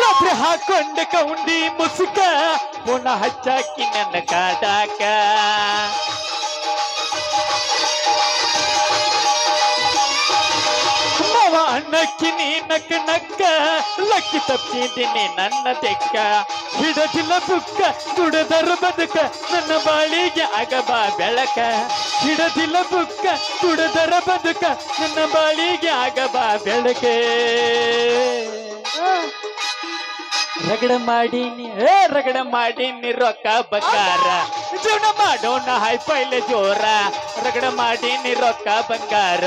ರಾತ್ರಿ ಹಾಕೊಂಡ ಕೌಂಡಿ ಮುಸುಕ, ಪುನಃ ಹಚ್ಚಾಕಿ ನನ್ನ ಕಾಡಾಕ, ಮಾವ ಅಣ್ಣಕ್ಕಿ ನೀ ನಕ್ಕ ನಕ್ಕ, ಲಕ್ಕಿ ತಪ್ಪಿದ್ದೀನಿ ನನ್ನ ತೆಕ್ಕ, ಹಿಡದಿಲ್ಲ ಬುಕ್ಕ ದುಡದರ ಬದುಕ, ನನ್ನ ಬಾಳಿಗೆ ಆಗಬಾ ಬೆಳಕ, ಹಿಡದಿಲ್ಲ ಬುಕ್ಕ ದುಡದರ ಬದುಕ, ನನ್ನ ಬಾಳಿಗೆ ಆಗಬಾ ಬೆಳಕೆ. ರಗಡ ಮಾಡೀನಿ ರಗಡ ಮಾಡೀನಿ ರೊಕ್ಕ ಬಂಗಾರ, ಜೀವನ ಮಾಡೋಣ ಹೈ ಪೈಲೆ ಜೋರ, ರಗಡ ಮಾಡೀನಿ ರೊಕ್ಕ ಬಂಗಾರ,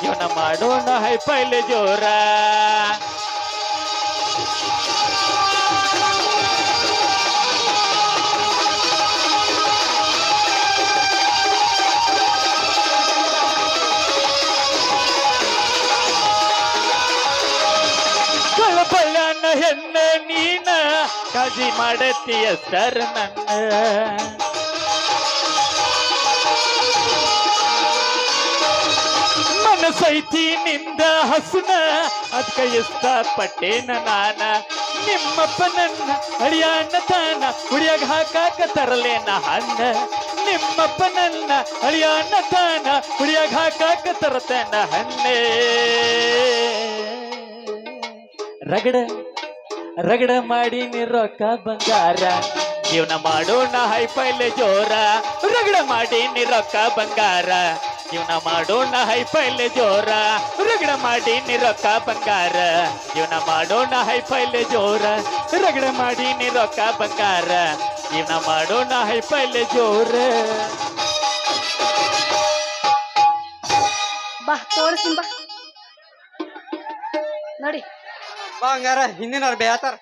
ಜೀವನ ಮಾಡೋಣ ಹೈ ಪೈಲೆ ಜೋರ. ಕಳಬಳ್ಳನ ಹೆಣ್ಣ ನೀನ ಕಾಜಿ ಮಾಡತ್ತೀಯ ಸರ್ ನನ್ನ, ಮನಸೈತಿ ನಿಂದ ಹಸುನ ಅದ್ಕ ಇಷ್ಟ ಪಟ್ಟೇನ ನಾನ, ನಿಮ್ಮಪ್ಪ ನನ್ನ ಅಳಿಯಣ್ಣ ತಾನ ಹುಡಿಯಾಗ ಹಾಕಾಕ ತರಲೇನ ಹಣ್ಣ, ನಿಮ್ಮಪ್ಪ ನನ್ನ ಅಳಿಯಣ್ಣ ತಾನ ಹುಡಿಯಾಗ ಹಾಕಾಕ ತರತೇನ ಹಣ್ಣೆ. ರಗಡ ರಗಡ ಮಾಡಿ ರೊಕ್ಕ ಬಂಗಾರ ಜೀವನ ಮಾಡೋಣ ಹೈಫೈಲೆ ಜೋರ ರಗಡ ಮಾಡಿ ರೊಕ್ಕ ಬಂಗಾರ ಜೀವನ ಮಾಡೋಣ ಹೈಫೈಲೆ ಜೋರ ರಗಡ ಮಾಡಿ ರೊಕ್ಕ ಬಂಗಾರ ಜೀವನ ಮಾಡೋಣ ಹೈಫೈಲೆ ಜೋರ ರಗಡ ಮಾಡಿ ರೊಕ್ಕ ಬಂಗಾರ ಜೀವನ ಮಾಡೋಣ ಹೈಫೈಲೆ ಜೋರ ಬಾ ತೋರಿಸ್ತೀನಿ ಬಾ ನೋಡಿ ಬಾ ಹಂಗಾರ ಹಿಂದಿನವ್ರು ಬೇತಾರ